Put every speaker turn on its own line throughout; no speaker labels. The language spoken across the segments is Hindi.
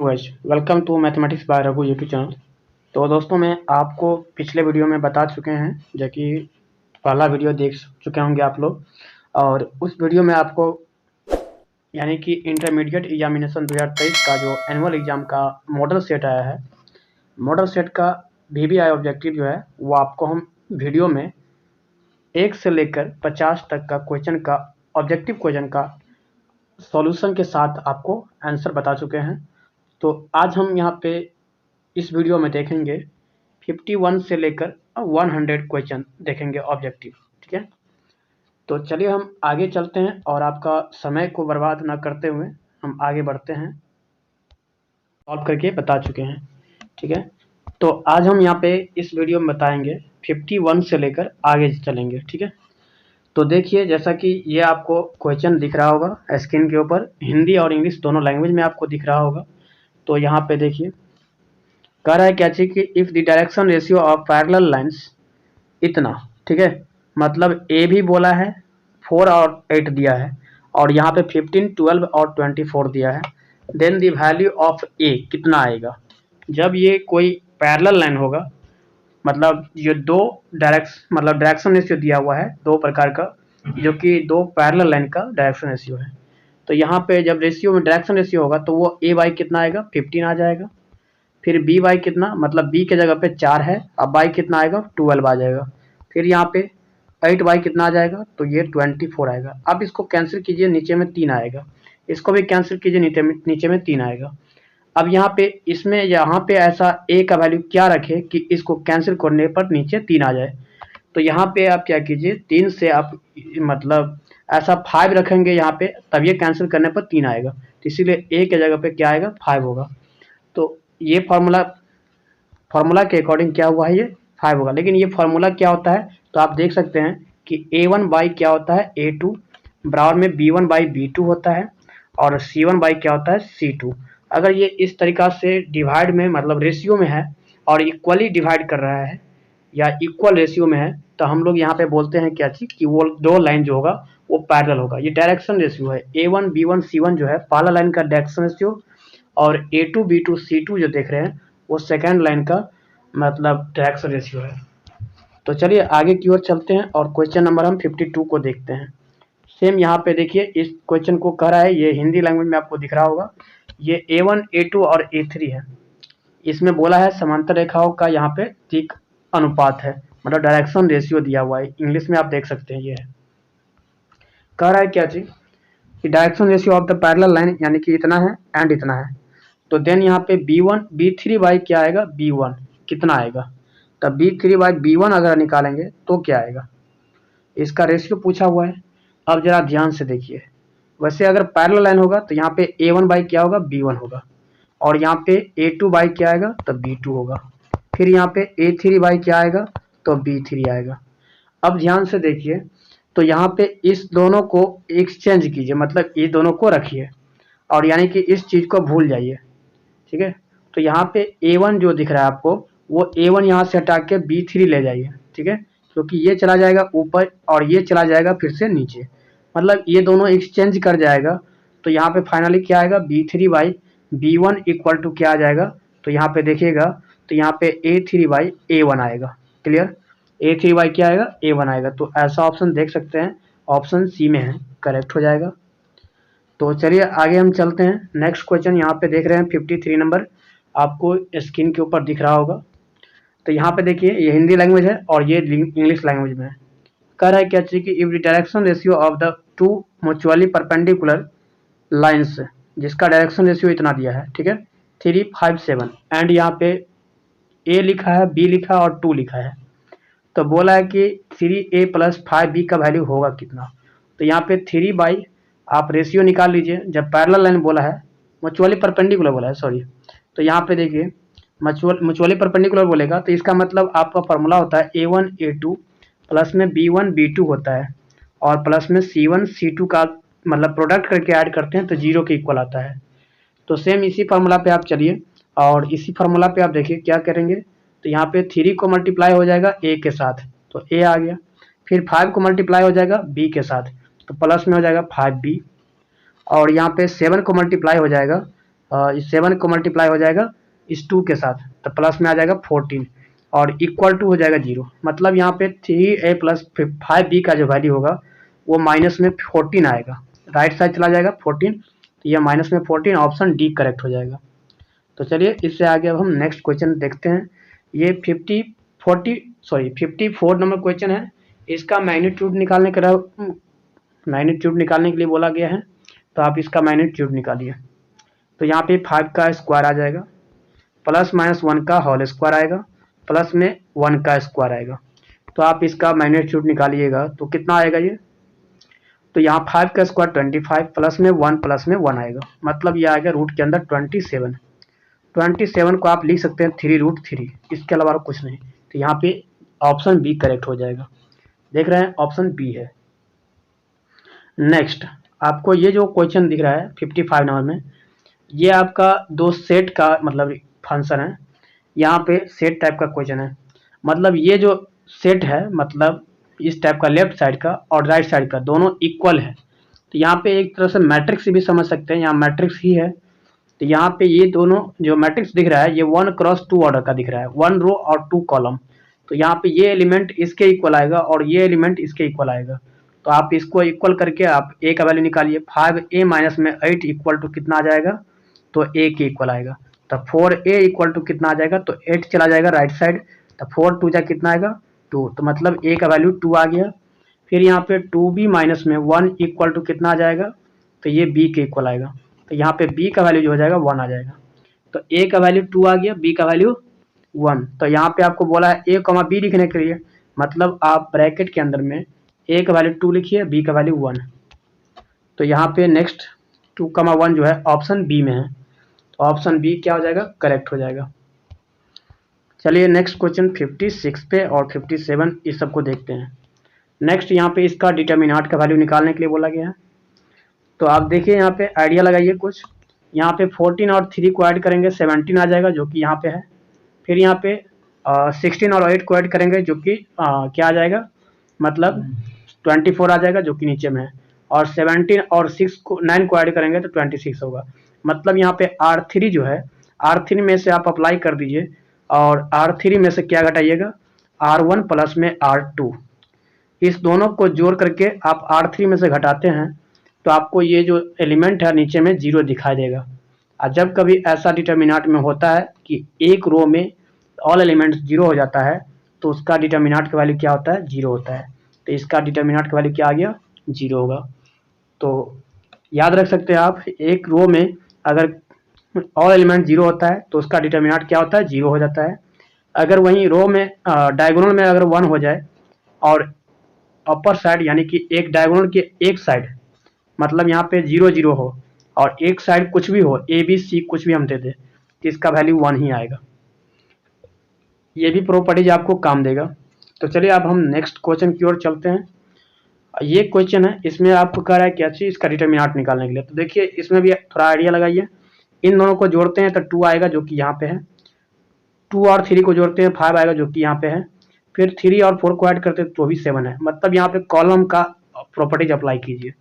Guys, welcome to mathematics by Raghu YouTube channel. तो दोस्तों, मैं आपको पिछले वीडियो में बता चुके हैं, जो कि पहला वीडियो देख चुके होंगे आप लोग। और उस वीडियो में आपको यानी कि इंटरमीडिएट एग्जामिनेशन 2023 का जो एनुअल एग्जाम का मॉडल सेट आया है, मॉडल सेट का VBI ऑब्जेक्टिव जो है वो आपको हम वीडियो में 1 से लेकर 50 तक का क्वेश्चन का ऑब्जेक्टिव क्वेश्चन का सॉल्यूशन के साथ आपको आंसर बता चुके हैं। तो आज हम यहाँ पे इस वीडियो में देखेंगे 51 से लेकर 100 क्वेश्चन देखेंगे ऑब्जेक्टिव। ठीक है, तो चलिए हम आगे चलते हैं और आपका समय को बर्बाद ना करते हुए हम आगे बढ़ते हैं। सॉल्व करके बता चुके हैं। ठीक है, तो आज हम यहाँ पे इस वीडियो में बताएंगे 51 से लेकर आगे चलेंगे। ठीक है, तो देखिए, जैसा कि ये आपको क्वेश्चन दिख रहा होगा स्क्रीन के ऊपर, हिंदी और इंग्लिश दोनों लैंग्वेज में आपको दिख रहा होगा। तो यहाँ पे देखिए, कह रहा है क्या चीज कि if the direction ratio of parallel lines इतना। ठीक है, मतलब ए भी बोला है, 4 और 8 दिया है, और यहाँ पे 15, 12 और 24 दिया है। देन द वैल्यू ऑफ ए कितना आएगा जब ये कोई पैरेलल लाइन होगा, मतलब ये दो डायरेक्शन रेशियो दिया हुआ है दो प्रकार का, जो कि दो पैरेलल लाइन का डायरेक्शन रेशियो है। तो यहाँ पे जब रेशियो में डायरेक्शन रेशियो होगा तो वो ए बाई कितना आएगा, 15 आ जाएगा। फिर बी बाई कितना, मतलब बी के जगह पे 4 है, अब बाई कितना आएगा, 12 आ जाएगा। फिर यहाँ पे 8 बाई कितना आ जाएगा, तो ये 24 आएगा। अब इसको कैंसिल कीजिए, नीचे में 3 आएगा। इसको भी कैंसिल कीजिए, नीचे में 3 आएगा। अब यहाँ पे ऐसा ए का वैल्यू क्या रखे कि इसको कैंसिल करने पर नीचे 3 आ जाए। तो यहाँ पे आप क्या कीजिए, 3 से आप मतलब ऐसा 5 रखेंगे यहाँ पे, तब ये कैंसिल करने पर 3 आएगा। तो इसीलिए ए के जगह पे क्या आएगा, 5 होगा। तो ये फार्मूला के अकॉर्डिंग क्या हुआ है, ये 5 होगा। लेकिन ये फार्मूला क्या होता है, तो आप देख सकते हैं कि A1 बाई क्या होता है, A2 बराबर में B1 बाई B2 होता है, और C1 बाई क्या होता है, C2। अगर ये इस तरीका से डिवाइड में, मतलब रेशियो में है और इक्वली डिवाइड कर रहा है या इक्वल रेशियो में है, तो हम लोग यहाँ पे बोलते हैं क्या चीज कि वो दो लाइन जो होगा वो पैरेलल होगा। ये डायरेक्शन रेशियो है। A1 B1 C1 जो है पहला लाइन का डायरेक्शन रेशियो, और A2 B2 C2 जो देख रहे हैं वो सेकेंड लाइन का मतलब डायरेक्शन रेशियो है। तो चलिए आगे की ओर चलते हैं और क्वेश्चन नंबर हम 52 को देखते हैं। सेम यहाँ पे देखिए, इस क्वेश्चन को कह रहा है, ये हिंदी लैंग्वेज में आपको दिख रहा होगा। ये A1 A2 और A3 है। इसमें बोला है समांतर रेखाओं का यहाँ पे ठीक अनुपात है, मतलब डायरेक्शन रेशियो दिया हुआ है। इंग्लिश में आप देख सकते हैं, ये है। कह रहा है क्या चीज कि direction ratio of the parallel line, यानी कि इतना है एंड इतना है। तो देन यहाँ पे B3 बाई क्या आएगा, B1 कितना आएगा। तब B3 बाई B1 अगर निकालेंगे तो क्या आएगा, इसका रेशियो पूछा हुआ है। अब जरा ध्यान से देखिए, वैसे अगर पैरेलल लाइन होगा तो यहाँ पे A1 बाई क्या होगा, B1 होगा, और यहाँ पे A2 बाई क्या आएगा, तब B2 होगा। फिर यहाँ पे A3 बाई क्या आएगा, तो B3 आएगा। अब ध्यान से देखिए, तो यहाँ पे इस दोनों को एक्सचेंज कीजिए, मतलब ये दोनों को रखिए और यानी कि इस चीज को भूल जाइए। ठीक है, तो यहाँ पे A1 जो दिख रहा है आपको, वो A1 यहाँ से हटा के B3 ले जाइए। ठीक है, क्योंकि ये चला जाएगा ऊपर और ये चला जाएगा फिर से नीचे, मतलब ये दोनों एक्सचेंज कर जाएगा। तो यहाँ पे फाइनली क्या आएगा, B3 by B1 equal to क्या आ जाएगा, तो यहाँ पे देखिएगा, तो यहाँ पे A3 बाई A1 आएगा। क्लियर, A3 बाई क्या आएगा, A1 आएगा। तो ऐसा ऑप्शन देख सकते हैं, ऑप्शन सी में है, करेक्ट हो जाएगा। तो चलिए आगे हम चलते हैं। नेक्स्ट क्वेश्चन यहाँ पे देख रहे हैं 53 नंबर, आपको स्क्रीन के ऊपर दिख रहा होगा। तो यहाँ पे देखिए, ये हिंदी लैंग्वेज है और ये इंग्लिश लैंग्वेज में है। कह रहा है क्या चीज कि if the direction ratio of the two mutually perpendicular lines, जिसका डायरेक्शन रेशियो इतना दिया है, ठीक है, 3, 5, 7, एंड यहाँ पे A लिखा है, B लिखा और 2 लिखा है। तो बोला है कि 3A प्लस 5B का वैल्यू होगा कितना। तो यहाँ पे 3 बाई आप रेशियो निकाल लीजिए, जब पैरेलल लाइन बोला है, म्यूचुअली परपेंडिकुलर बोला है, सॉरी। तो यहाँ पे देखिए, म्यूचुअली परपेंडिकुलर बोलेगा तो इसका मतलब आपका फॉर्मूला होता है A1 A2 प्लस में B1 B2 होता है, और प्लस में C1 C2 का मतलब प्रोडक्ट करके ऐड करते हैं तो 0 के इक्वल आता है। तो सेम इसी फार्मूला पे आप चलिए और इसी फार्मूला पे आप देखिए क्या करेंगे। तो यहाँ पे 3 को मल्टीप्लाई हो जाएगा A के साथ, तो A आ गया। फिर 5 को मल्टीप्लाई हो जाएगा B के साथ, तो प्लस में हो जाएगा 5B, और यहाँ पे 7 को मल्टीप्लाई हो जाएगा इस 7 को मल्टीप्लाई हो जाएगा इस 2 के साथ, तो प्लस में आ जाएगा 14 और इक्वल टू हो जाएगा 0। मतलब यहाँ पे 3a प्लस 5b का जो वैल्यू होगा वो माइनस में 14 आएगा, राइट साइड चला जाएगा 14, तो यह माइनस में 14, ऑप्शन डी करेक्ट हो जाएगा। तो चलिए इससे आगे अब हम नेक्स्ट क्वेश्चन देखते हैं। ये 54 नंबर क्वेश्चन है। इसका मैग्नीट्यूड निकालने के लिए बोला गया है, तो आप इसका मैग्नीट्यूड निकालिए। तो यहाँ पे 5 का स्क्वायर आ जाएगा, प्लस माइनस 1 का होल स्क्वायर आएगा, प्लस में 1 का स्क्वायर आएगा। तो आप इसका मैग्नीट्यूड निकालिएगा तो कितना आएगा ये, तो यहाँ 5 का स्क्वायर 25 प्लस में 1 आएगा, मतलब ये आएगा रूट के अंदर 27 को आप लिख सकते हैं 3√3, इसके अलावा कुछ नहीं। तो यहाँ पे ऑप्शन बी करेक्ट हो जाएगा। देख रहे हैं ऑप्शन बी है। नेक्स्ट आपको ये जो क्वेश्चन दिख रहा है 55 नंबर में, ये आपका दो सेट का मतलब फंक्शन है। यहाँ पे सेट टाइप का क्वेश्चन है, मतलब ये जो सेट है मतलब इस टाइप का लेफ्ट साइड का और राइट साइड का दोनों इक्वल है। तो यहाँ पे एक तरह से मैट्रिक्स भी समझ सकते हैं, यहाँ मैट्रिक्स ही है। तो यहाँ पे ये दोनों जो मैट्रिक्स दिख रहा है ये 1x2 ऑर्डर का दिख रहा है, 1 रो और 2 कॉलम। तो यहाँ पे ये एलिमेंट इसके इक्वल आएगा और ये एलिमेंट इसके इक्वल आएगा। तो आप इसको इक्वल करके आप a का वैल्यू निकालिए। 5a माइनस में 8 इक्वल टू कितना आ जाएगा, तो a के इक्वल आएगा। तो 4a इक्वल टू कितना आ जाएगा, तो 8 चला जाएगा राइट साइड, तो 4 2 जा कितना आएगा 2, तो मतलब a का वैल्यू 2 आ गया। फिर यहाँ पे 2b माइनस में 1 इक्वल टू कितना आ जाएगा, तो ये b के इक्वल आएगा। तो यहाँ पे b का वैल्यू जो हो जाएगा 1 आ जाएगा। तो a का वैल्यू 2 आ गया, b का वैल्यू 1। तो यहाँ पे आपको बोला है a, b लिखने के लिए, मतलब आप ब्रैकेट के अंदर में a का वैल्यू 2 लिखिए, b का वैल्यू 1। तो यहाँ पे नेक्स्ट 2, 1 जो है ऑप्शन बी में है, तो ऑप्शन बी क्या हो जाएगा, करेक्ट हो जाएगा। चलिए नेक्स्ट क्वेश्चन 56 पे और 57 इस सबको देखते हैं। नेक्स्ट यहाँ पे इसका डिटर्मिनेंट का वैल्यू निकालने के लिए बोला गया है। तो आप देखिए यहाँ पे आइडिया लगाइए कुछ। यहाँ पे 14 और 3 को ऐड करेंगे 17 आ जाएगा, जो कि यहाँ पे है। फिर यहाँ पे 16 और 8 को ऐड करेंगे, जो कि क्या आ जाएगा, मतलब 24 आ जाएगा, जो कि नीचे में है। और 17 और 9 को ऐड करेंगे तो 26 होगा। मतलब यहाँ पे R3 जो है, R3 में से आप अप्लाई कर दीजिए और R3 में से क्या घटाइएगा, R1 प्लस में R2। इस दोनों को जोड़ करके आप R3 में से घटाते हैं तो आपको ये जो एलिमेंट है नीचे में 0 दिखाई देगा। और जब कभी ऐसा डिटर्मिनेंट में होता है कि एक रो में ऑल एलिमेंट्स 0 हो जाता है, तो उसका डिटर्मिनेंट का वैल्यू क्या होता है, 0 होता है। तो इसका डिटर्मिनेंट का वैल्यू क्या आ गया, 0 होगा। तो याद रख सकते हैं आप, एक रो में अगर ऑल एलिमेंट 0 होता है तो उसका डिटर्मिनेंट क्या होता है, 0 हो जाता है। अगर वहीं रो में डायगोनल में अगर 1 हो जाए और अपर साइड यानी कि एक डायगोनल के एक साइड, मतलब यहाँ पे 0 0 हो और एक साइड कुछ भी हो, ए बी सी कुछ भी हम दे दे, तो इसका वैल्यू 1 ही आएगा। ये भी प्रॉपर्टीज आपको काम देगा। तो चलिए अब हम नेक्स्ट क्वेश्चन की ओर चलते हैं। ये क्वेश्चन है, इसमें आपको कह रहा है क्या चीज, इसका डिटर्मिनेंट निकालने के लिए। तो देखिए इसमें भी थोड़ा आइडिया लगाइए। इन दोनों को जोड़ते हैं तो 2 आएगा, जो कि यहाँ पे है। 2 और 3 को जोड़ते हैं 5 आएगा, जो कि यहाँ पे है। फिर 3 और 4 को ऐड करते हैं तो भी 7 है। मतलब यहाँ पे कॉलम का प्रॉपर्टीज अप्लाई कीजिए।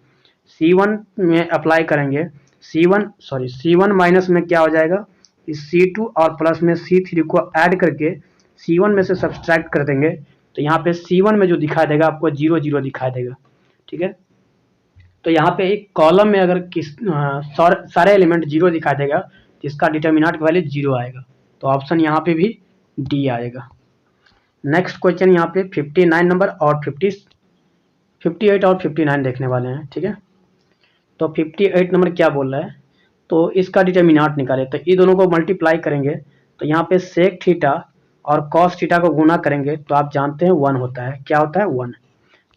C1 में अप्लाई करेंगे, C1 माइनस में क्या हो जाएगा, इस C2 और प्लस में C3 को ऐड करके C1 में से सब्सट्रैक्ट कर देंगे, तो यहाँ पे C1 में जो दिखाई देगा आपको 0 0 दिखाई देगा। ठीक है, तो यहाँ पे एक कॉलम में अगर सारे एलिमेंट 0 दिखाई देगा तो इसका डिटर्मिनेंट का वैल्यू 0 आएगा। तो ऑप्शन यहाँ पे भी डी आएगा। नेक्स्ट क्वेश्चन यहाँ पे 59 नंबर और 58 और 59 देखने वाले हैं। ठीक है, तो 58 नंबर क्या बोल रहा है, तो इसका डिटर्मिनेंट निकाले। तो ये दोनों को मल्टीप्लाई करेंगे तो यहाँ पे सेक थीटा और कॉस थीटा को गुना करेंगे तो आप जानते हैं 1 होता है। क्या होता है, 1।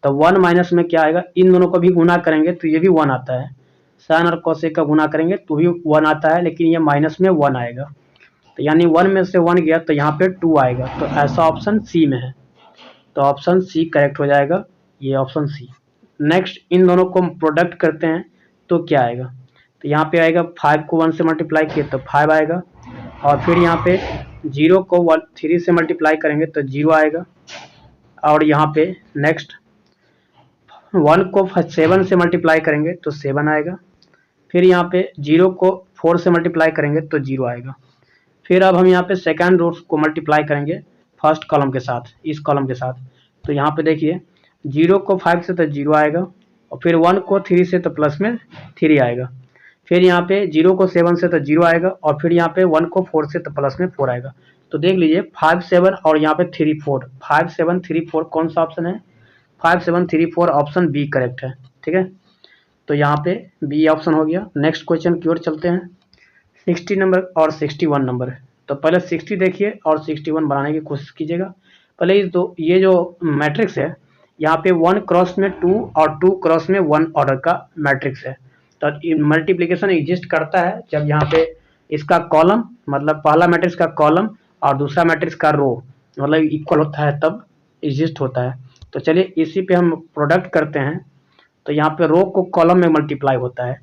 तो 1 माइनस में क्या आएगा, इन दोनों को भी गुना करेंगे तो ये भी 1 आता है। साइन और कोसेक का गुना करेंगे तो भी 1 आता है, लेकिन ये माइनस में 1 आएगा। तो यानी 1 में से 1 गया तो यहाँ पे 2 आएगा। तो ऐसा ऑप्शन सी में है, तो ऑप्शन सी करेक्ट हो जाएगा, ये ऑप्शन सी। नेक्स्ट इन दोनों को प्रोडक्ट करते हैं तो क्या आएगा, तो यहाँ पे आएगा 5 को 1 से मल्टीप्लाई किए तो 5 आएगा, और फिर यहाँ पे 0 को 3 से मल्टीप्लाई करेंगे तो 0 आएगा, और यहाँ पे नेक्स्ट 1 को 7 से मल्टीप्लाई करेंगे तो 7 आएगा। फिर यहाँ पे 0 को 4 से मल्टीप्लाई करेंगे तो 0 आएगा। फिर अब हम यहाँ पे सेकेंड रो को मल्टीप्लाई करेंगे फर्स्ट कॉलम के साथ, इस कॉलम के साथ। तो यहाँ पे देखिए 0 को 5 से तो 0 आएगा, और फिर 1 को 3 से तो प्लस में 3 आएगा। फिर यहाँ पे 0 को 7 से तो 0 आएगा, और फिर यहाँ पे 1 को 4 से तो प्लस में 4 आएगा। तो देख लीजिए 5 7 और यहाँ पे 3 4, 5 7 3 4 कौन सा ऑप्शन है? 5 7 3 4 ऑप्शन बी करेक्ट है। ठीक है, तो यहाँ पे बी ऑप्शन हो गया। नेक्स्ट क्वेश्चन की ओर चलते हैं। 60 नंबर और 61 नंबर। तो पहले 60 देखिए और 61 बनाने की कोशिश कीजिएगा। पहले ये जो मैट्रिक्स है, यहाँ पे 1 क्रॉस में 2 और 2 क्रॉस में 1 ऑर्डर का मैट्रिक्स है। तो मल्टीप्लिकेशन एग्जिस्ट करता है जब यहाँ पे इसका कॉलम, मतलब पहला मैट्रिक्स का कॉलम और दूसरा मैट्रिक्स का रो मतलब इक्वल होता है, तब एग्जिस्ट होता है। तो चलिए इसी पे हम प्रोडक्ट करते हैं। तो यहाँ पे रो को कॉलम में मल्टीप्लाई होता है।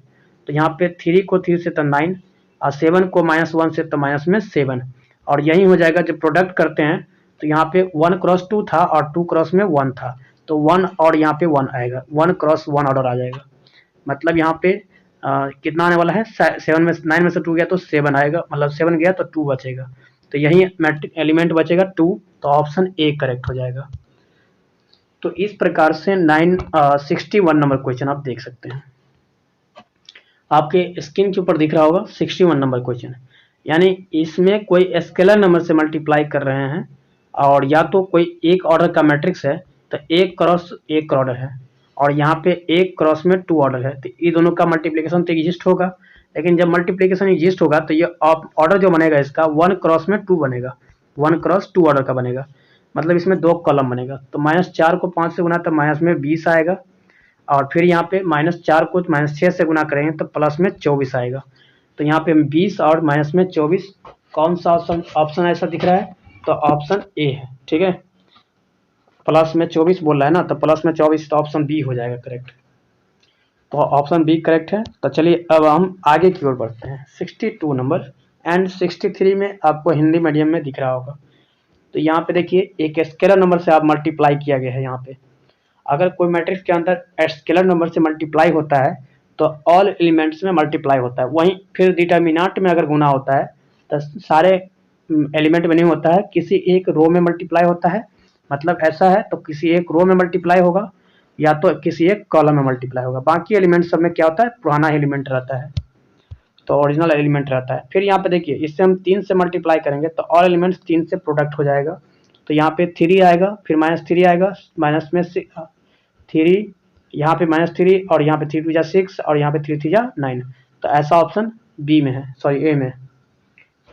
तो यहाँ पे 3 को 3 से तो 9 और 7 को -1 से तो माइनस में 7, और यही हो जाएगा जब प्रोडक्ट करते हैं। तो यहाँ पे 1 क्रॉस 2 था और 2 क्रॉस में 1 था, तो 1 और यहाँ पे 1 आएगा, 1 क्रॉस 1 ऑर्डर आ जाएगा। मतलब यहाँ पे कितना आने वाला है? 7 में 9 में से 2 गया तो 7 आएगा, मतलब 7 गया तो 2 बचेगा। तो यही मैट्रिक एलिमेंट बचेगा 2, तो ऑप्शन ए करेक्ट हो जाएगा। तो इस प्रकार से 61 नंबर क्वेश्चन आप देख सकते हैं। आपके स्क्रीन के ऊपर दिख रहा होगा 61 नंबर क्वेश्चन, यानी इसमें कोई स्केलर नंबर से मल्टीप्लाई कर रहे हैं, और या तो कोई एक ऑर्डर का मैट्रिक्स है तो 1 क्रॉस 1 ऑर्डर है, और यहाँ पे 1 क्रॉस में 2 ऑर्डर है। तो ये दोनों का मल्टीप्लिकेशन तो एग्जिस्ट होगा, लेकिन जब मल्टीप्लिकेशन एग्जिस्ट होगा तो ये ऑर्डर जो बनेगा इसका 1 क्रॉस में 2 बनेगा, 1 क्रॉस 2 ऑर्डर का बनेगा। मतलब इसमें 2 कॉलम बनेगा। तो -4 को 5 से गुना तो माइनस में 20 आएगा, और फिर यहाँ पे -4 को -6 से गुना करेंगे तो प्लस में 24 आएगा। तो यहाँ पे 20 और माइनस में 24, कौन सा ऑप्शन ऐसा दिख रहा है? तो ऑप्शन ए है। ठीक है, प्लस में 24 बोल रहा है ना, तो प्लस में 24, तो ऑप्शन बी हो जाएगा करेक्ट। तो ऑप्शन बी करेक्ट है। तो चलिए अब हम आगे की ओर बढ़ते हैं। 62 नंबर एंड 63 में आपको हिंदी मीडियम में दिख रहा होगा। तो यहाँ पे देखिए एक स्केलर नंबर से आप मल्टीप्लाई किया गया है। यहाँ पे अगर कोई मैट्रिक्स के अंदर स्केलर नंबर से मल्टीप्लाई होता है तो ऑल एलिमेंट्स में मल्टीप्लाई होता है। वहीं फिर डिटर्मिनेंट में अगर गुना होता है तो सारे एलिमेंट में नहीं होता है, किसी एक रो में मल्टीप्लाई होता है। मतलब ऐसा है तो किसी एक रो में मल्टीप्लाई होगा या तो किसी एक कॉलम में मल्टीप्लाई होगा। बाकी एलिमेंट सब में क्या होता है? पुराना एलिमेंट रहता है, तो ओरिजिनल एलिमेंट रहता है। फिर यहाँ पे देखिए इससे हम 3 से मल्टीप्लाई करेंगे तो ऑल एलिमेंट्स 3 से प्रोडक्ट हो जाएगा। तो यहाँ पे 3 आएगा, फिर -3 आएगा, माइनस में 3, यहाँ पे -3 और यहाँ पे 3 2 जा 6 और यहाँ पे 3 3 जा 9। तो ऐसा ऑप्शन बी में है, सॉरी ए में।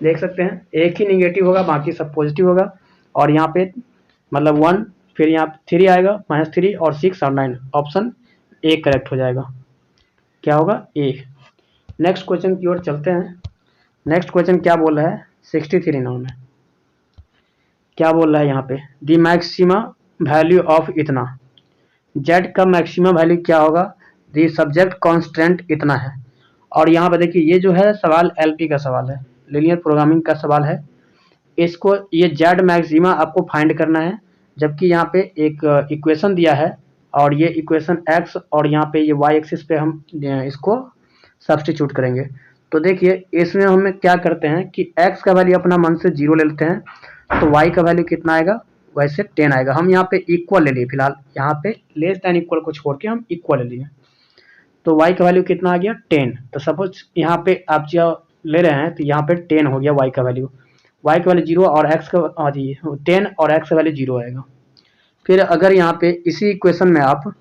देख सकते हैं एक ही निगेटिव होगा, बाकी सब पॉजिटिव होगा। और यहाँ पे मतलब 1, फिर यहाँ पे 3 आएगा, -3 और 6 और 9, ऑप्शन ए करेक्ट हो जाएगा। क्या होगा? ए। नेक्स्ट क्वेश्चन की ओर चलते हैं। नेक्स्ट क्वेश्चन क्या बोल रहा है? 63 नंबर में क्या बोल रहा है? यहाँ पे दी मैक्सिमा वैल्यू ऑफ इतना, जेड का मैक्सिमम वैल्यू क्या होगा? दी सब्जेक्ट कॉन्स्टेंट इतना है। और यहाँ पे देखिए ये जो है सवाल एलपी का सवाल है, लीनियर प्रोग्रामिंग का सवाल है। इसको ये जेड मैक्सिमा आपको फाइंड करना है, जबकि यहाँ पे एक इक्वेशन दिया है और ये इक्वेशन एक्स और यहाँ पे ये वाई एक्सिस पे हम इसको सब्स्टिट्यूट करेंगे। तो देखिए इसमें हम क्या करते हैं कि x का वैल्यू अपना मन से 0 ले लेते हैं, तो y का वैल्यू कितना आएगा? वैसे 10 आएगा। हम यहाँ पे इक्वल ले लिए, फिलहाल यहाँ पे लेस दैन इक्वल को छोड़ के हम इक्वल ले लिए। तो y का वैल्यू कितना आ गया? 10। तो सपोज यहाँ पे आप जो ले रहे हैं तो यहाँ पे 10 हो गया y का वैल्यू। y का वैल्यू 0 और x का 10 और x का वैल्यू 0 आएगा। फिर अगर यहाँ पे इसी इक्वेशन में आप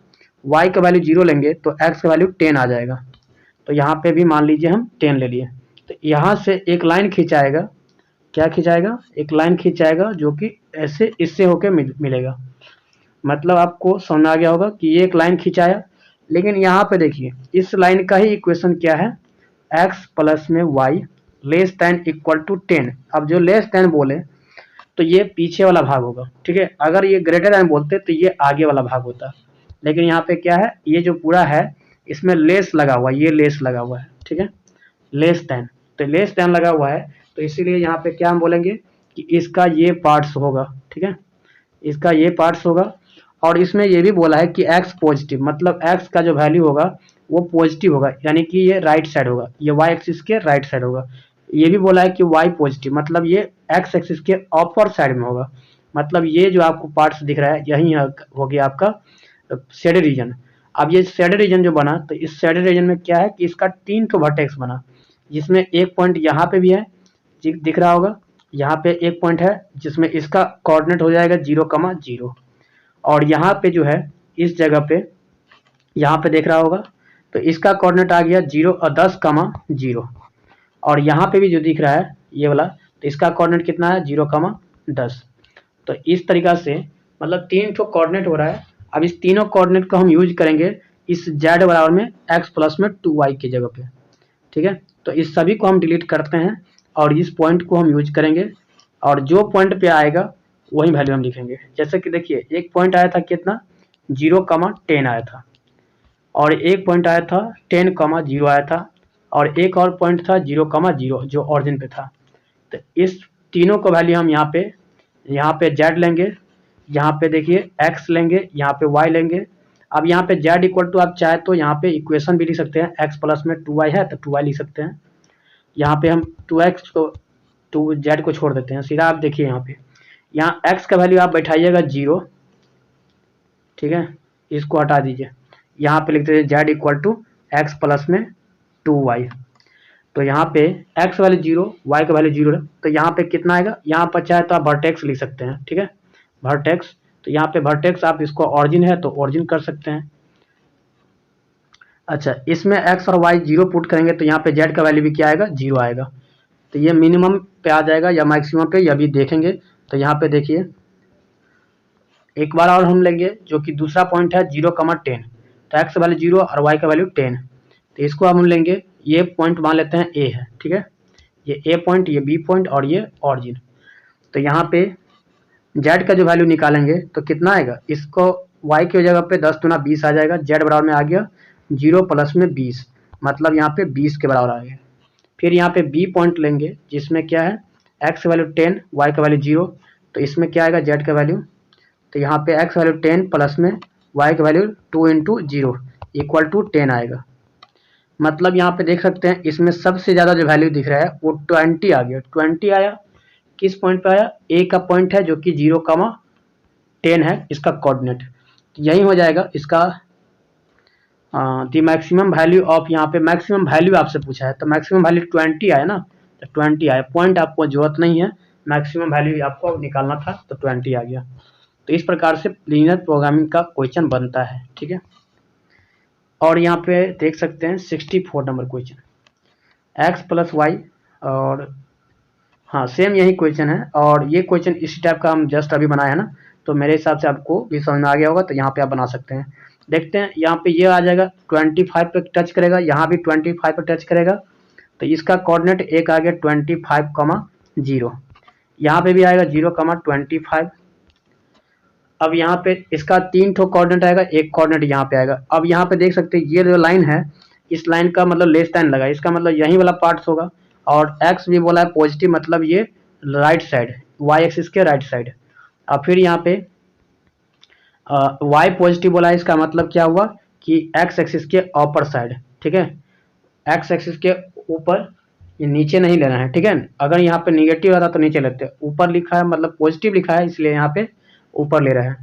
y का वैल्यू 0 लेंगे तो x का वैल्यू 10 आ जाएगा। तो यहाँ पे भी मान लीजिए हम 10 ले लिए। तो यहाँ से एक लाइन खिंचाएगा, क्या खिंचाएगा? एक लाइन खिंचाएगा जो कि ऐसे इससे होके मिलेगा। मतलब आपको समझ आ गया होगा कि ये एक लाइन खिंचाया, लेकिन यहाँ पे देखिए इस लाइन का ही इक्वेशन क्या है? x प्लस में y less than equal to 10। अब जो लेस दैन बोले तो ये पीछे वाला भाग होगा, ठीक है। अगर ये ग्रेटर दैन बोलते तो ये आगे वाला भाग होता, लेकिन यहाँ पे क्या है? ये जो पूरा है इसमें लेस लगा हुआ है, ये लेस लगा हुआ है, ठीक है, लेस दैन। तो लेस दैन लगा हुआ है तो इसीलिए यहाँ पे क्या हम बोलेंगे कि इसका ये पार्ट्स होगा, ठीक है, इसका ये पार्ट्स होगा। और इसमें ये भी बोला है कि x पॉजिटिव, मतलब x का जो वैल्यू होगा वो पॉजिटिव होगा, यानी कि ये राइट साइड होगा, ये वाई एक्सिस के राइट साइड होगा। ये भी बोला है कि वाई पॉजिटिव, मतलब ये एक्स एक्सिस के अपर साइड में होगा। मतलब ये जो आपको पार्ट्स दिख रहा है यही हो गया आपका शेडेड रीजन। अब ये शेडेड रीजन जो बना, तो इस शेडेड रीजन में क्या है कि इसका 3 ठो वर्टेक्स बना, जिसमें एक पॉइंट यहाँ पे भी है, दिख रहा होगा, यहाँ पे एक पॉइंट है जिसमें इसका कोऑर्डिनेट हो जाएगा 0,0, और यहाँ पे जो है इस जगह पे, यहाँ पे देख रहा होगा, तो इसका कोऑर्डिनेट आ गया 10,0, और यहाँ पे भी जो दिख रहा है ये वाला, तो इसका कोऑर्डिनेट कितना है 0,10। तो इस तरीका से मतलब 3 ठो कोऑर्डिनेट हो रहा है। अब इस तीनों कोऑर्डिनेट को हम यूज करेंगे इस z बराबर में x प्लस में 2y की जगह पे, ठीक है। तो इस सभी को हम डिलीट करते हैं और इस पॉइंट को हम यूज करेंगे, और जो पॉइंट पे आएगा वही वैल्यू हम लिखेंगे। जैसे कि देखिए एक पॉइंट आया था कितना 0,10 आया था, और एक पॉइंट आया था 10,0 आया था, और एक और पॉइंट था 0,0 जो ऑरिजिन पे था। तो इस तीनों को वैल्यू हम यहाँ पे z लेंगे, यहाँ पे देखिए x लेंगे, यहाँ पे y लेंगे। अब यहाँ पे z इक्वल टू आप चाहे तो यहाँ पे इक्वेशन भी लिख सकते हैं, x प्लस में 2y है तो 2y लिख सकते हैं। यहाँ पे हम 2x को 2z को छोड़ देते हैं सीधा। आप देखिए यहाँ x का वैल्यू आप बैठाइएगा 0, ठीक है, इसको हटा दीजिए। यहाँ पे लिखते हैं z equal to x plus में 2y। तो यहाँ पे x वैल्यू 0, y का वैल्यू 0 है, तो यहाँ पे कितना आएगा, यहाँ पर चाहे तो आप वर्टेक्स लिख सकते हैं, ठीक है, वर्टेक्स। तो यहाँ पे वर्टेक्स आप इसको ऑरिजिन है तो ऑरिजिन कर सकते हैं। अच्छा, इसमें x और y 0 पुट करेंगे तो यहाँ पे z का वैल्यू भी क्या आएगा 0 आएगा। तो ये मिनिमम पे आ जाएगा या मैक्सिमम पे, यह भी देखेंगे। तो यहाँ पे देखिए एक बार और हम लेंगे जो कि दूसरा पॉइंट है 0,10, तो x का वैल्यू 0 और y का वैल्यू 10। तो इसको हम लेंगे, ये पॉइंट मान लेते हैं a है, ठीक है, ये a पॉइंट, ये b पॉइंट और ये ऑरिजिन। तो यहाँ पे z का जो वैल्यू निकालेंगे तो कितना आएगा, इसको y की जगह पे 10 गुना 20 आ जाएगा, z बराबर में आ गया 0 प्लस में 20, मतलब यहाँ पे 20 के बराबर आ गया। फिर यहाँ पे b पॉइंट लेंगे जिसमें क्या है x का वैल्यू 10, y का वैल्यू 0, तो इसमें क्या आएगा z का वैल्यू, तो यहाँ पे x वैल्यू 10 प्लस में y का वैल्यू 2 इंटू 0 इक्वल टू 10 आएगा। मतलब यहाँ पे देख सकते हैं इसमें सबसे ज़्यादा जो वैल्यू दिख रहा है वो 20 आ गया। 20 आया, किस पॉइंट पे आया, ए का पॉइंट है जो कि 0,10 है इसका कोऑर्डिनेट। तो यही हो जाएगा इसका द मैक्सिमम वैल्यू ऑफ, यहाँ पे मैक्सिमम वैल्यू आपसे पूछा है तो मैक्सिमम वैल्यू 20 आया ना, तो 20 आया, पॉइंट आपको जरूरत नहीं है, मैक्सिमम वैल्यू आपको निकालना था तो 20 आ गया। तो इस प्रकार से लीनियर प्रोग्रामिंग का क्वेश्चन बनता है, ठीक है। और यहाँ पे देख सकते हैं 64 number question, x plus y, और हाँ सेम यही क्वेश्चन है, और ये क्वेश्चन इसी टाइप का हम जस्ट अभी बनाया है ना, तो मेरे हिसाब से आपको भी समझ में आ गया होगा। तो यहाँ पे आप बना सकते हैं। देखते हैं यहाँ पे ये आ जाएगा 25 पे टच करेगा, यहाँ भी 25 पे टच करेगा, तो इसका कोऑर्डिनेट एक आ गया 25,0, यहाँ पे भी आएगा 0,25। अब यहाँ पे इसका 3 ठो कोऑर्डिनेट आएगा, एक कोऑर्डिनेट यहाँ पे आएगा। अब यहाँ पे देख सकते हैं ये जो लाइन है, इस लाइन का मतलब लेस साइन लगा, इसका मतलब यही वाला पार्ट्स होगा, और x भी बोला है पॉजिटिव, मतलब ये राइट साइड, y एक्सिस के राइट साइड। अब फिर यहाँ पे y पॉजिटिव बोला है, इसका मतलब क्या हुआ कि x एक्सिस के अपर साइड, ठीक है, x एक्सिस के ऊपर, ये नीचे नहीं लेना है, ठीक है। अगर यहाँ पे निगेटिव आता तो नीचे लेते, ऊपर लिखा है मतलब पॉजिटिव लिखा है इसलिए यहाँ पे ऊपर ले रहे हैं।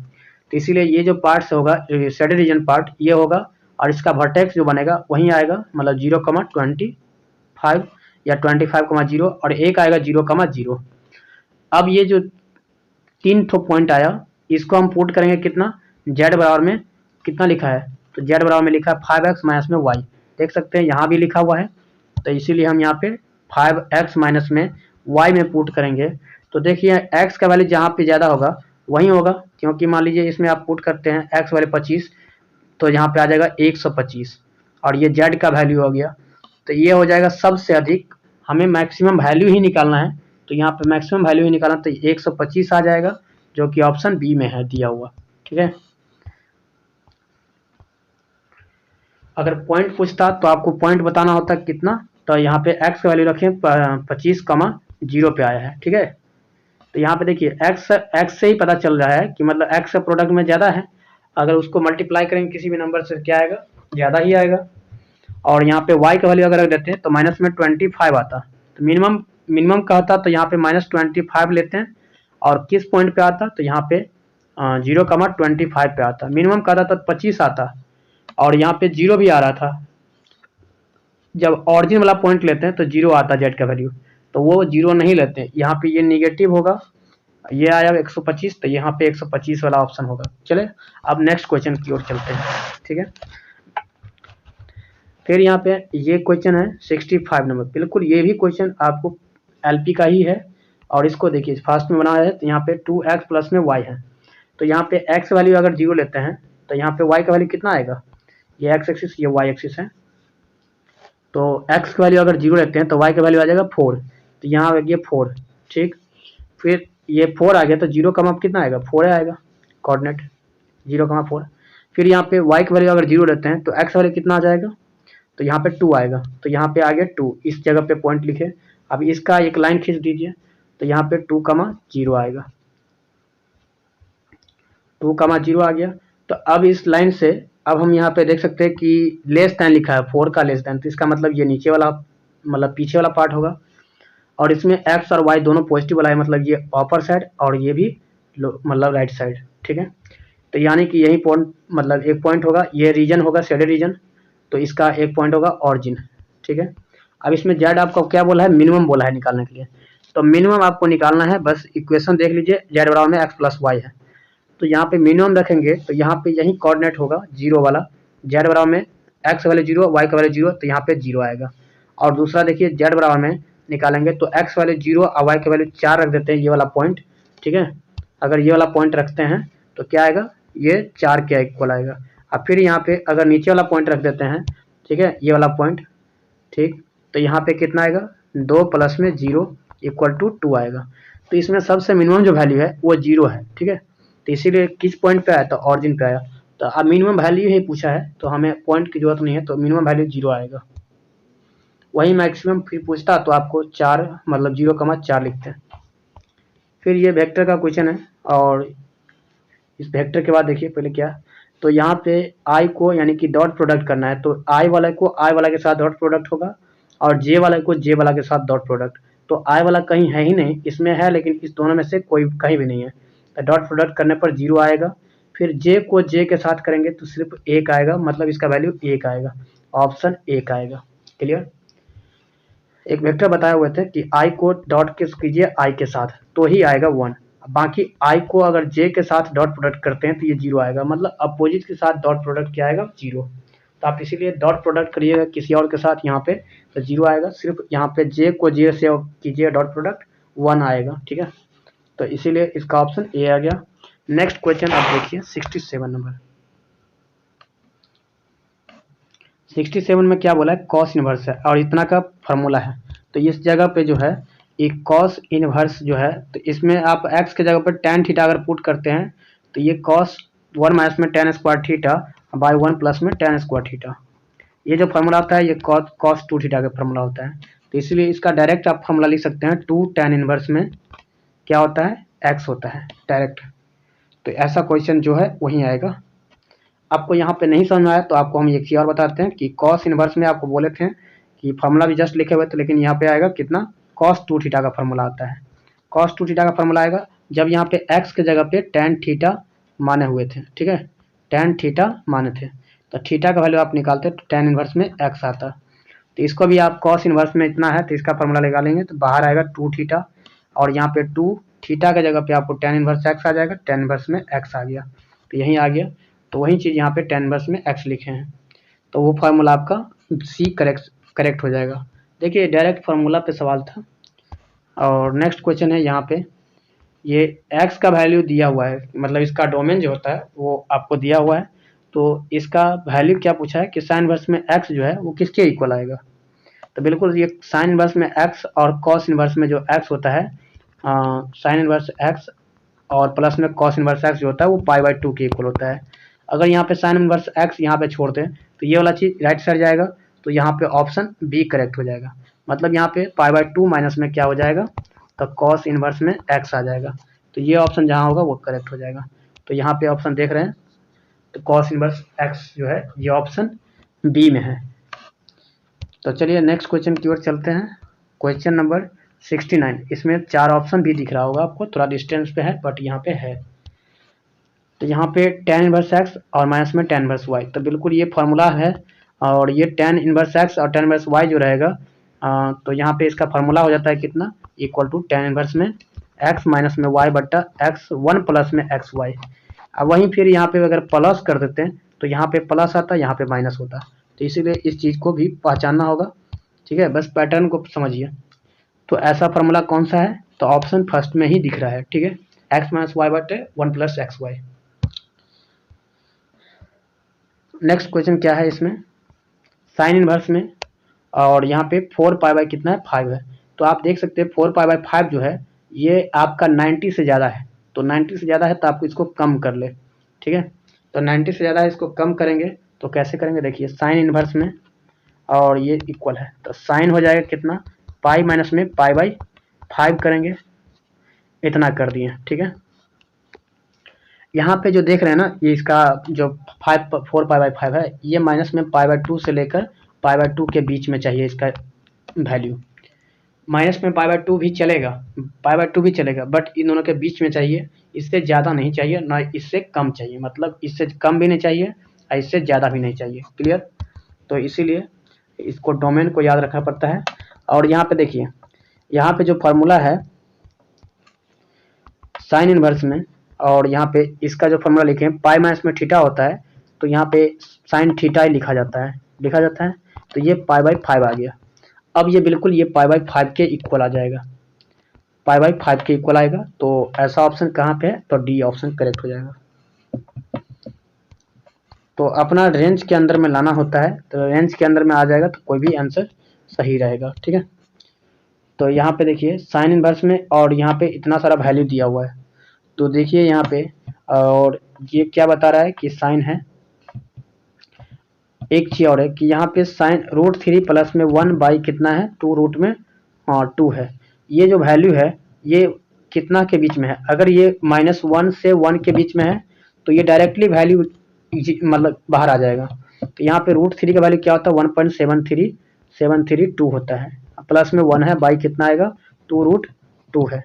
तो इसीलिए ये जो पार्ट्स होगा शेडेड रीजन पार्ट ये होगा, और इसका वर्टेक्स जो बनेगा वही आएगा, मतलब 0,25 या 25,0, और एक आएगा 0,0। अब ये जो 3 ठो पॉइंट आया इसको हम पुट करेंगे कितना, z बराबर में कितना लिखा है, तो z बराबर में लिखा है 5x माइनस में y, देख सकते हैं यहाँ भी लिखा हुआ है, तो इसीलिए हम यहाँ पे 5x माइनस में y में पुट करेंगे। तो देखिए x का वैल्यू जहाँ पे ज़्यादा होगा वही होगा, क्योंकि मान लीजिए इसमें आप पुट करते हैं x वैल्यू 25, तो यहाँ पे आ जाएगा 125, और ये z का वैल्यू हो गया, तो ये हो जाएगा सबसे अधिक। हमें मैक्सिमम वैल्यू ही निकालना है, तो यहाँ पे मैक्सिमम वैल्यू ही निकालना, तो 125 आ जाएगा, जो कि ऑप्शन बी में है दिया हुआ, ठीक है। अगर पॉइंट पूछता तो आपको पॉइंट बताना होता कितना, तो यहाँ पे x का वैल्यू रखें 25,0 पे आया है, ठीक है। तो यहाँ पे देखिए x से ही पता चल रहा है कि मतलब x का प्रोडक्ट में ज़्यादा है, अगर उसको मल्टीप्लाई करेंगे किसी भी नंबर से क्या आएगा, ज़्यादा ही आएगा। और यहाँ पे y का वैल्यू अगर रख देते हैं तो माइनस में 25 आता, तो मिनिमम का आता तो यहाँ पे -25 लेते हैं, और किस पॉइंट पे आता तो यहाँ पे 0,25 पे आता। मिनिमम का आता तो 25 आता, और यहाँ पे 0 भी आ रहा था। जब ऑरिजिन वाला पॉइंट लेते हैं तो 0 आता जेड का वैल्यू, तो वो 0 नहीं लेते हैं। यहाँ पे ये निगेटिव होगा, ये आया 125, तो यहाँ पे 125 वाला ऑप्शन होगा। चले अब नेक्स्ट क्वेश्चन की ओर चलते हैं, ठीक है। फिर यहाँ पे ये क्वेश्चन है 65 नंबर। बिल्कुल ये भी क्वेश्चन आपको एलपी का ही है, और इसको देखिए फास्ट में बनाया है। तो यहाँ पे 2x प्लस में y है, तो यहाँ पे x वैल्यू अगर 0 लेते हैं तो यहाँ पे y का वैल्यू कितना आएगा, ये x एक्सिस ये y एक्सिस है, तो x का वैल्यू अगर 0 लेते हैं तो y का वैल्यू आ जाएगा 4, तो यहाँ आ गया 4, ठीक। फिर ये 4 आ गया तो 0 का माप कितना आएगा, 4 आएगा, कोऑर्डिनेट 0,4। फिर यहाँ पे y का वैल्यू अगर 0 लेते हैं तो x वैल्यू कितना आ जाएगा, तो यहाँ पे 2 आएगा, तो यहाँ पे आ गया 2, इस जगह पे पॉइंट लिखे। अब इसका एक लाइन खींच दीजिए, तो यहाँ पे 2,0 आएगा, 2,0 आ गया। तो अब इस लाइन से अब हम यहाँ पे देख सकते हैं कि लेस देन लिखा है, 4 का लेस देन, तो इसका मतलब ये नीचे वाला मतलब पीछे वाला पार्ट होगा। और इसमें x और y दोनों पॉजिटिव वाला है, मतलब ये अपर साइड और ये भी मतलब राइट साइड, ठीक है। तो यानी कि यही पॉइंट मतलब एक पॉइंट होगा, ये रीजन होगा शेडेड रीजन, तो इसका एक पॉइंट होगा ऑरिजिन, ठीक है। अब इसमें जेड आपको क्या बोला है, मिनिमम बोला है निकालने के लिए, तो मिनिमम आपको निकालना है। बस इक्वेशन देख लीजिए, जेड बराबर में x प्लस वाई है, तो यहाँ पे मिनिमम रखेंगे तो यहाँ पे यही कोऑर्डिनेट होगा 0 वाला, जेड बराबर में x वैल्यू 0 y का वैल्यू 0, तो यहाँ पे 0 आएगा। और दूसरा देखिए जेड बराबर में निकालेंगे तो x वैल्यू 0 और y का वैल्यू 4 रख देते हैं, ये वाला पॉइंट, ठीक है। अगर ये वाला पॉइंट रखते हैं तो क्या आएगा, ये 4 के इक्वल आएगा। अब फिर यहाँ पे अगर नीचे वाला पॉइंट रख देते हैं, ठीक है, ये वाला पॉइंट, ठीक, तो यहाँ पे कितना आएगा, 2 प्लस में 0 इक्वल टू 2 आएगा। तो इसमें सबसे मिनिमम जो वैल्यू है वो 0 है, ठीक है। तो इसीलिए किस पॉइंट पे आया, तो ऑरिजिन पे आया। तो अब मिनिमम वैल्यू ही पूछा है, तो हमें पॉइंट की जरूरत नहीं है, तो मिनिमम वैल्यू 0 आएगा। वही मैक्सिमम फिर पूछता तो आपको 4 मतलब 0,4 लिखते हैं। फिर ये वेक्टर का क्वेश्चन है, और इस वेक्टर के बाद देखिए पहले क्या, तो यहाँ पे आई को यानी कि डॉट प्रोडक्ट करना है, तो आई वाला को आई वाला के साथ डॉट प्रोडक्ट होगा, और जे वाला को जे वाला के साथ डॉट प्रोडक्ट। तो आई वाला कहीं है ही नहीं, इसमें है लेकिन इस दोनों में से कोई कहीं भी नहीं है, तो डॉट प्रोडक्ट करने पर 0 आएगा। फिर जे को जे के साथ करेंगे तो सिर्फ 1 आएगा, मतलब इसका वैल्यू 1 आएगा, ऑप्शन 1 आएगा। क्लियर। एक वेक्टर बताए हुए थे कि आई को डॉट किस कीजिए आई के साथ तो ही आएगा 1, बाकी आई को अगर जे के साथ डॉट प्रोडक्ट करते हैं तो ये 0 आएगा, मतलब अपोजिट के साथ डॉट प्रोडक्ट क्या आएगा, 0। तो आप इसीलिए डॉट प्रोडक्ट करिएगा किसी और के साथ यहाँ पे तो 0 आएगा, सिर्फ यहाँ पे जे को जे से कीजिए डॉट प्रोडक्ट 1 आएगा, ठीक है। तो इसीलिए इसका ऑप्शन ए आ गया। नेक्स्ट क्वेश्चन आप देखिए 67 नंबर। 67 में क्या बोला है, कॉस इनवर्स है और इतना का फार्मूला है। तो इस जगह पे जो है एक कॉस इनवर्स जो है, तो इसमें आप x के जगह पर tan थीटा अगर पुट करते हैं तो ये कॉस 1 माइनस में tan square theta by 1 plus में tan स्क्वायर थीटा, ये जो फार्मूला आता है ये कॉस 2 थीटा का फार्मूला होता है। तो इसलिए इसका डायरेक्ट आप फार्मूला लिख सकते हैं, 2 tan इनवर्स में क्या होता है, x होता है डायरेक्ट। तो ऐसा क्वेश्चन जो है वही आएगा। आपको यहाँ पे नहीं समझ में आया तो आपको हम एक चीज़ और बताते हैं कि कॉस इनवर्स में आपको बोले थे कि फार्मूला भी जस्ट लिखे हुए थे, लेकिन यहाँ पे आएगा कितना, कॉस 2 थीटा का फार्मूला आता है। कॉस 2 थीटा का फार्मूला आएगा जब यहाँ पे x के जगह पे tan थीटा माने हुए थे, ठीक है, tan थीटा माने थे, तो थीटा का वैल्यू आप निकालते तो tan इनवर्स में x आता। तो इसको भी आप कॉस इनवर्स में इतना है तो इसका फार्मूला निकालेंगे तो बाहर आएगा 2 थीटा, और यहाँ पे 2 थीटा के जगह पे आपको tan इनवर्स x आ जाएगा, tan इनवर्स में x आ गया, तो यहीं आ गया। तो वही चीज़ यहाँ पे tan इनवर्स में x लिखे हैं, तो वो फार्मूला आपका सी करेक्ट हो जाएगा। देखिए डायरेक्ट फार्मूला पे सवाल था। और नेक्स्ट क्वेश्चन है यहाँ पे, ये x का वैल्यू दिया हुआ है, मतलब इसका डोमेन जो होता है वो आपको दिया हुआ है, तो इसका वैल्यू क्या पूछा है कि साइन इनवर्स में x जो है वो किसके इक्वल आएगा। तो बिल्कुल ये साइन इनवर्स में x और कॉस इनवर्स में जो x होता है, साइन इनवर्स x और प्लस में कॉस इनवर्स x जो होता है वो π/2 के इक्वल होता है। अगर यहाँ पे साइन इनवर्स x यहाँ पे छोड़ दें तो ये वाला चीज़ राइट साइड जाएगा, तो यहाँ पे ऑप्शन बी करेक्ट हो जाएगा, मतलब यहाँ पे π/2 माइनस में क्या हो जाएगा, तो कॉस इनवर्स में x आ जाएगा, तो ये ऑप्शन जहाँ होगा वो करेक्ट हो जाएगा। तो यहाँ पे ऑप्शन देख रहे हैं तो कॉस इनवर्स x जो है ये ऑप्शन बी में है। तो चलिए नेक्स्ट क्वेश्चन की ओर चलते हैं। Question number 69। इसमें 4 ऑप्शन भी दिख रहा होगा आपको, थोड़ा डिस्टेंस पे है बट यहाँ पे है। तो यहाँ पे tan इनवर्स x और माइनस में tan इनवर्स y, तो बिल्कुल ये फार्मूला है। और ये tan इनवर्स x और tan इनवर्स y जो रहेगा तो यहाँ पे इसका फार्मूला हो जाता है कितना, इक्वल टू tan इनवर्स में x माइनस में y बट्टा x1 प्लस में xy। अब वहीं फिर यहाँ पे अगर प्लस कर देते हैं तो यहाँ पे प्लस आता है, यहाँ पे माइनस होता है, तो इसीलिए इस चीज़ को भी पहचानना होगा। ठीक है, बस पैटर्न को समझिए। तो ऐसा फार्मूला कौन सा है, तो ऑप्शन फर्स्ट में ही दिख रहा है। ठीक है, x माइनस वाई बटे 1 plus x y. Next question क्या है इसमें, साइन इनवर्स में, और यहाँ पे 4 पाई बाई कितना है, 5 है। तो आप देख सकते हैं 4 पाई बाई 5 जो है ये आपका 90 से ज़्यादा है, तो 90 से ज़्यादा है तो आपको इसको कम कर ले। ठीक है, तो 90 से ज़्यादा है, इसको कम करेंगे तो कैसे करेंगे, देखिए साइन इनवर्स में और ये इक्वल है, तो साइन हो जाएगा कितना, पाई माइनस में पाई बाई 5 करेंगे, इतना कर दिए। ठीक है, यहाँ पे जो देख रहे हैं ना, ये इसका जो 4 पाई बाई 5 है, ये माइनस में पाई बाई 2 से लेकर पाई बाई 2 के बीच में चाहिए इसका वैल्यू। माइनस में पाई बाई 2 भी चलेगा, पाई बाई 2 भी चलेगा, बट इन दोनों के बीच में चाहिए, इससे ज़्यादा नहीं चाहिए, ना इससे कम चाहिए, मतलब इससे कम भी नहीं चाहिए और इससे ज़्यादा भी नहीं चाहिए। क्लियर, तो इसीलिए इसको डोमेन को याद रखना पड़ता है। और यहाँ पे देखिए, यहाँ पे जो फार्मूला है साइन इनवर्स में, और यहाँ पे इसका जो फॉर्मूला लिखे हैं पाई माइनस में थीटा होता है, तो यहाँ पे साइन थीटा ही लिखा जाता है, तो ये पाई बाई 5 आ गया। अब ये बिल्कुल ये पाई बाई 5 के इक्वल आ जाएगा, पाई बाई 5 के इक्वल आएगा। तो ऐसा ऑप्शन कहाँ पे है, तो डी ऑप्शन करेक्ट हो जाएगा। तो अपना रेंज के अंदर में लाना होता है, तो रेंज के अंदर में आ जाएगा तो कोई भी आंसर सही रहेगा। ठीक है, तो यहाँ पे देखिए साइन इनवर्स में, और यहाँ पे इतना सारा वैल्यू दिया हुआ है, तो देखिए यहाँ पे, और ये क्या बता रहा है कि साइन है। एक चीज और है कि यहाँ पे साइन √3 प्लस में 1 बाई कितना है, 2 रूट में 2 है। ये जो वैल्यू है ये कितना के बीच में है, अगर ये -1 से 1 के बीच में है तो ये डायरेक्टली वैल्यू मतलब बाहर आ जाएगा। तो यहाँ पे √3 का वैल्यू क्या होता है, 1.732 होता है, प्लस में 1 है, बाई कितना आएगा, 2√2 है।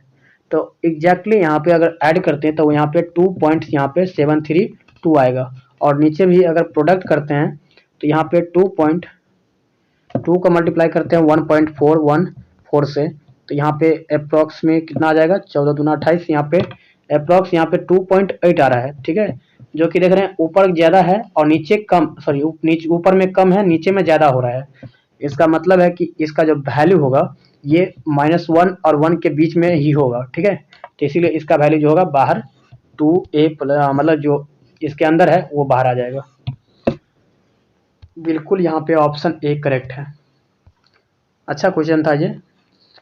तो एग्जैक्टली यहाँ पे अगर ऐड करते हैं तो यहाँ पे 2 पॉइंट यहाँ पे 732 आएगा, और नीचे भी अगर प्रोडक्ट करते हैं तो यहाँ पे 2.2 का मल्टीप्लाई करते हैं 1.414 से, तो यहाँ पे अप्रॉक्स में कितना आ जाएगा, 14 दूना 28, यहाँ पे अप्रॉक्स यहाँ पे 2.8 आ रहा है। ठीक है, जो कि देख रहे हैं ऊपर ज़्यादा है और नीचे कम, सॉरी नीचे ऊपर में कम है, नीचे में ज़्यादा हो रहा है। इसका मतलब है कि इसका जो वैल्यू होगा ये -1 और 1 के बीच में ही होगा। ठीक है, तो इसीलिए इसका वैल्यू जो होगा बाहर 2a मतलब जो इसके अंदर है वो बाहर आ जाएगा। बिल्कुल यहाँ पे ऑप्शन ए करेक्ट है। अच्छा क्वेश्चन था ये,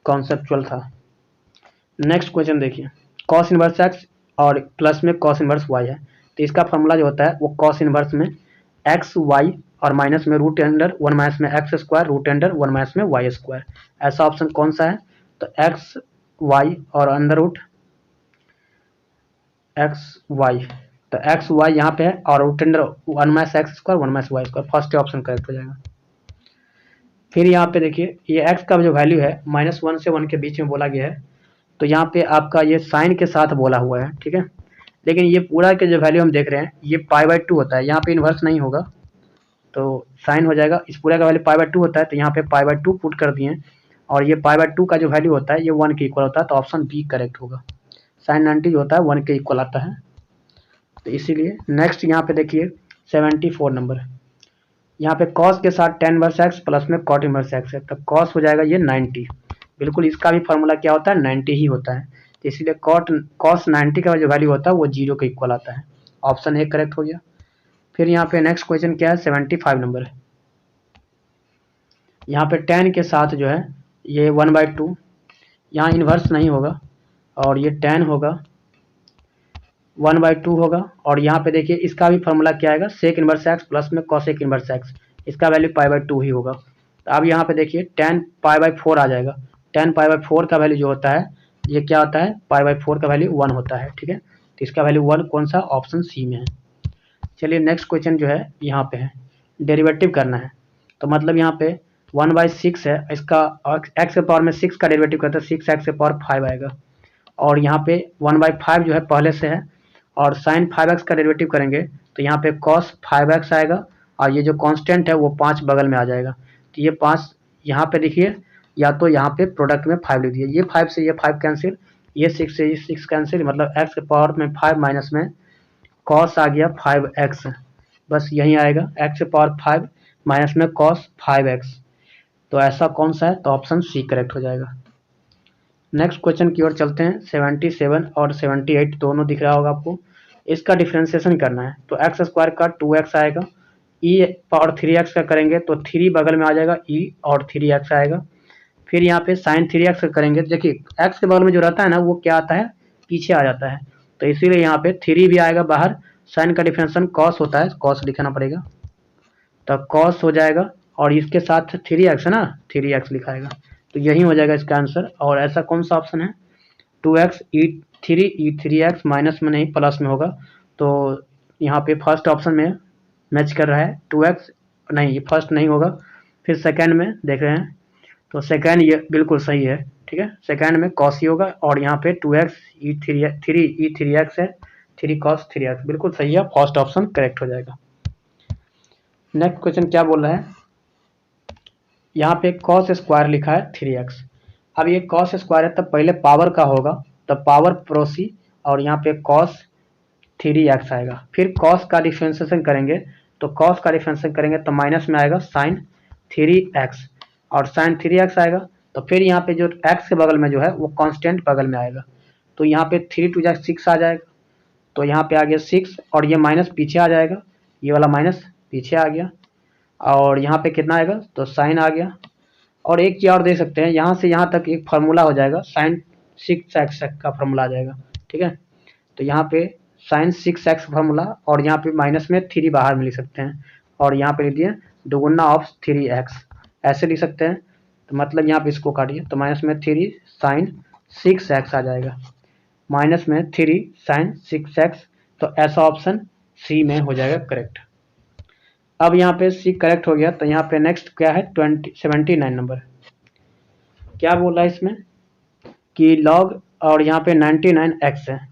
कॉन्सेप्चुअल था। नेक्स्ट क्वेश्चन देखिए, कॉस इनवर्स एक्स और प्लस में कॉस इनवर्स वाई है, तो इसका फॉर्मूला जो होता है वो कॉस इनवर्स में एक्स वाई और माइनस में √1 माइनस में एक्स स्क्वायर √1 माइनस में वाई स्क्वायर। ऐसा ऑप्शन कौन सा है, तो एक्स वाई और अंडर रूट एक्स वाई, तो एक्स वाई यहाँ पे है और √1 minus x square 1 minus y square, first option correct हो जाएगा। फिर यहाँ पे देखिए ये x का जो वैल्यू है -1 से 1 के बीच में बोला गया है, तो यहाँ पे आपका ये साइन के साथ बोला हुआ है। ठीक है, लेकिन ये पूरा के जो वैल्यू हम देख रहे हैं ये पाई बाई 2 होता है, यहाँ पे इन्वर्स नहीं होगा तो साइन हो जाएगा। इस पूरा का वैल्यू पाई बाई 2 होता है, तो यहाँ पे पाई बाई 2 पुट कर दिए, और ये पाई बाई 2 का जो वैल्यू होता है ये 1 के इक्वल होता है, तो ऑप्शन बी करेक्ट होगा। साइन 90 जो होता है 1 के इक्वल आता है, तो इसीलिए नेक्स्ट यहाँ पे देखिए 74 नंबर, यहाँ पे cos के साथ tan इनवर्स x प्लस में cot इनवर्स x है, तो cos हो जाएगा ये 90। बिल्कुल इसका भी फार्मूला क्या होता है, 90 ही होता है, तो इसीलिए cos 90 का जो वैल्यू होता है वो 0 के इक्वल आता है। ऑप्शन ए करेक्ट हो गया। फिर यहाँ पे नेक्स्ट क्वेश्चन क्या है, 75 नंबर। यहाँ पे tan के साथ जो है ये 1/2, यहाँ इन्वर्स नहीं होगा, और ये tan होगा 1/2 होगा, और यहाँ पे देखिए इसका भी फार्मूला क्या आएगा, सेक इनवर्स एक्स प्लस में कॉसेक इनवर्स एक्स, इसका वैल्यू पाई/2 ही होगा। तो अब यहाँ पे देखिए tan पाई/4 आ जाएगा, tan पाई/4 का वैल्यू जो होता है ये क्या होता है, पाई/4 का वैल्यू 1 होता है। ठीक है, तो इसका वैल्यू 1 कौन सा, ऑप्शन सी में है। चलिए नेक्स्ट क्वेश्चन जो है यहाँ पे है, डेरिवेटिव करना है, तो मतलब यहाँ पे 1/6 है, इसका एक्स के पावर में 6 का डेरिवेटिव करते हैं 6x के पावर 5 आएगा। और यहाँ पे 1/5 जो है पहले से है, और साइन 5x का डेरिवेटिव करेंगे तो यहाँ पे कॉस 5x आएगा, और ये जो कांस्टेंट है वो 5 बगल में आ जाएगा। तो ये 5 यहाँ पे देखिए, या तो यहाँ पे प्रोडक्ट में 5 लिख दिए, ये 5 से ये 5 कैंसिल, ये 6 से ये 6 कैंसिल, मतलब x के पावर में 5 माइनस में कॉस आ गया 5x, बस यही आएगा, x के पावर 5 माइनस में कॉस 5x। तो ऐसा कौन सा है, तो ऑप्शन सी करेक्ट हो जाएगा। नेक्स्ट क्वेश्चन की ओर चलते हैं। 77 और 78 दोनों दिख रहा होगा आपको। इसका डिफ्रेंसिएशन करना है, तो एक्स स्क्वायर का 2x आएगा, ई पावर 3x का करेंगे तो 3 बगल में आ जाएगा, ई और 3x आएगा। फिर यहाँ पे साइन 3x का करेंगे, देखिए x के बगल में जो रहता है ना वो क्या आता है, पीछे आ जाता है, तो इसीलिए यहाँ पे 3 भी आएगा बाहर। साइन का डिफरेंशिएशन कॉस होता है, कॉस लिखना पड़ेगा, तो कॉस हो जाएगा, और इसके साथ 3x है ना, 3x लिखाएगा, तो यही हो जाएगा इसका आंसर। और ऐसा कौन सा ऑप्शन है, 2x ई 3x माइनस में नहीं प्लस में होगा, तो यहाँ पे फर्स्ट ऑप्शन में मैच कर रहा है, 2x नहीं, फर्स्ट नहीं होगा। फिर सेकंड में देख रहे हैं, तो सेकंड ये बिल्कुल सही है, ठीक है, सेकंड में कॉस ही होगा, और यहाँ पे 2x ई 3x है, 3 cos 3x बिल्कुल सही है, फर्स्ट ऑप्शन करेक्ट हो जाएगा। नेक्स्ट क्वेश्चन क्या बोल रहा है, यहाँ पे कॉस स्क्वायर लिखा है 3x। अब ये कॉस स्क्वायर है तब पहले पावर का होगा, तब पावर पड़ोसी, और यहाँ पे कॉस 3x आएगा। फिर कॉस का डिफरेंशिएशन करेंगे, तो कॉस का डिफरेंशिएशन करेंगे तो माइनस में आएगा साइन 3x, और साइन 3x आएगा, तो फिर यहाँ पे जो x के बगल में जो है वो कांस्टेंट बगल में आएगा, तो यहाँ पे 3 2 6 आ जाएगा, तो यहाँ पे आ गया 6, और ये माइनस पीछे आ जाएगा, ये वाला माइनस पीछे आ गया, और यहाँ पे कितना आएगा, तो साइन आ गया। और एक चीज़ और देख सकते हैं, यहाँ से यहाँ तक एक फार्मूला हो जाएगा, साइन 6x का फार्मूला आ जाएगा, ठीक है, तो यहाँ पे साइन 6x फार्मूला, और यहाँ पे माइनस में 3 बाहर में लिख सकते हैं, और यहाँ पे लिख दिए दोगुना ऑफ 3x, ऐसे लिख सकते हैं, तो मतलब यहाँ पे इसको काटिए, तो माइनस में 3 साइन 6x आ जाएगा, माइनस में 3 साइन 6x, तो ऐसा ऑप्शन सी में हो जाएगा करेक्ट। अब यहाँ पे सी करेक्ट हो गया, तो यहाँ पे नेक्स्ट क्या है, 79 नंबर, क्या बोल रहा है इसमें कि लॉग, और यहाँ पे 99x है,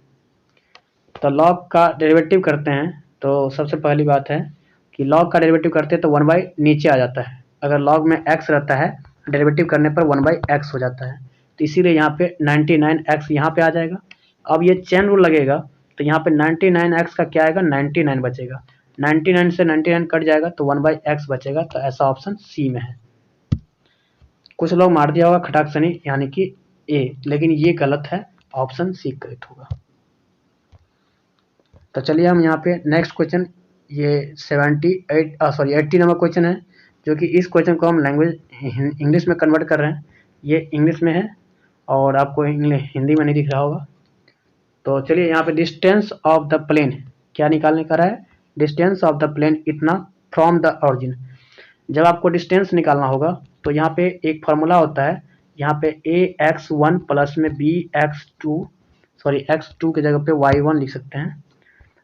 तो लॉग का डेरिवेटिव करते हैं, तो सबसे पहली बात है कि लॉग का डेरिवेटिव करते हैं तो 1 बाई नीचे आ जाता है, अगर लॉग में x रहता है डेरिवेटिव करने पर 1 बाई x हो जाता है, तो इसीलिए यहाँ पे 99x यहाँ पे आ जाएगा। अब ये चेन रूल लगेगा, तो यहाँ पे 99x का क्या आएगा, 99 बचेगा, 99 से 99 कट जाएगा तो 1 बाई x बचेगा, तो ऐसा ऑप्शन सी में है। कुछ लोग मार दिया होगा खटाक सनी यानी कि ए, लेकिन ये गलत है, ऑप्शन सी करेक्ट होगा। तो चलिए हम यहाँ पे नेक्स्ट क्वेश्चन, ये 80 नंबर क्वेश्चन है, जो कि इस क्वेश्चन को हम लैंग्वेज इंग्लिश में कन्वर्ट कर रहे हैं, ये इंग्लिश में है और आपको हिंदी में नहीं दिख रहा होगा। तो चलिए यहाँ पे डिस्टेंस ऑफ द प्लेन क्या निकालने का रहा है, डिस्टेंस ऑफ द प्लेन इतना फ्रॉम द ऑरिजिन। जब आपको डिस्टेंस निकालना होगा तो यहाँ पे एक फार्मूला होता है, यहाँ पे ax1 प्लस में x2 की जगह पे y1 लिख सकते हैं,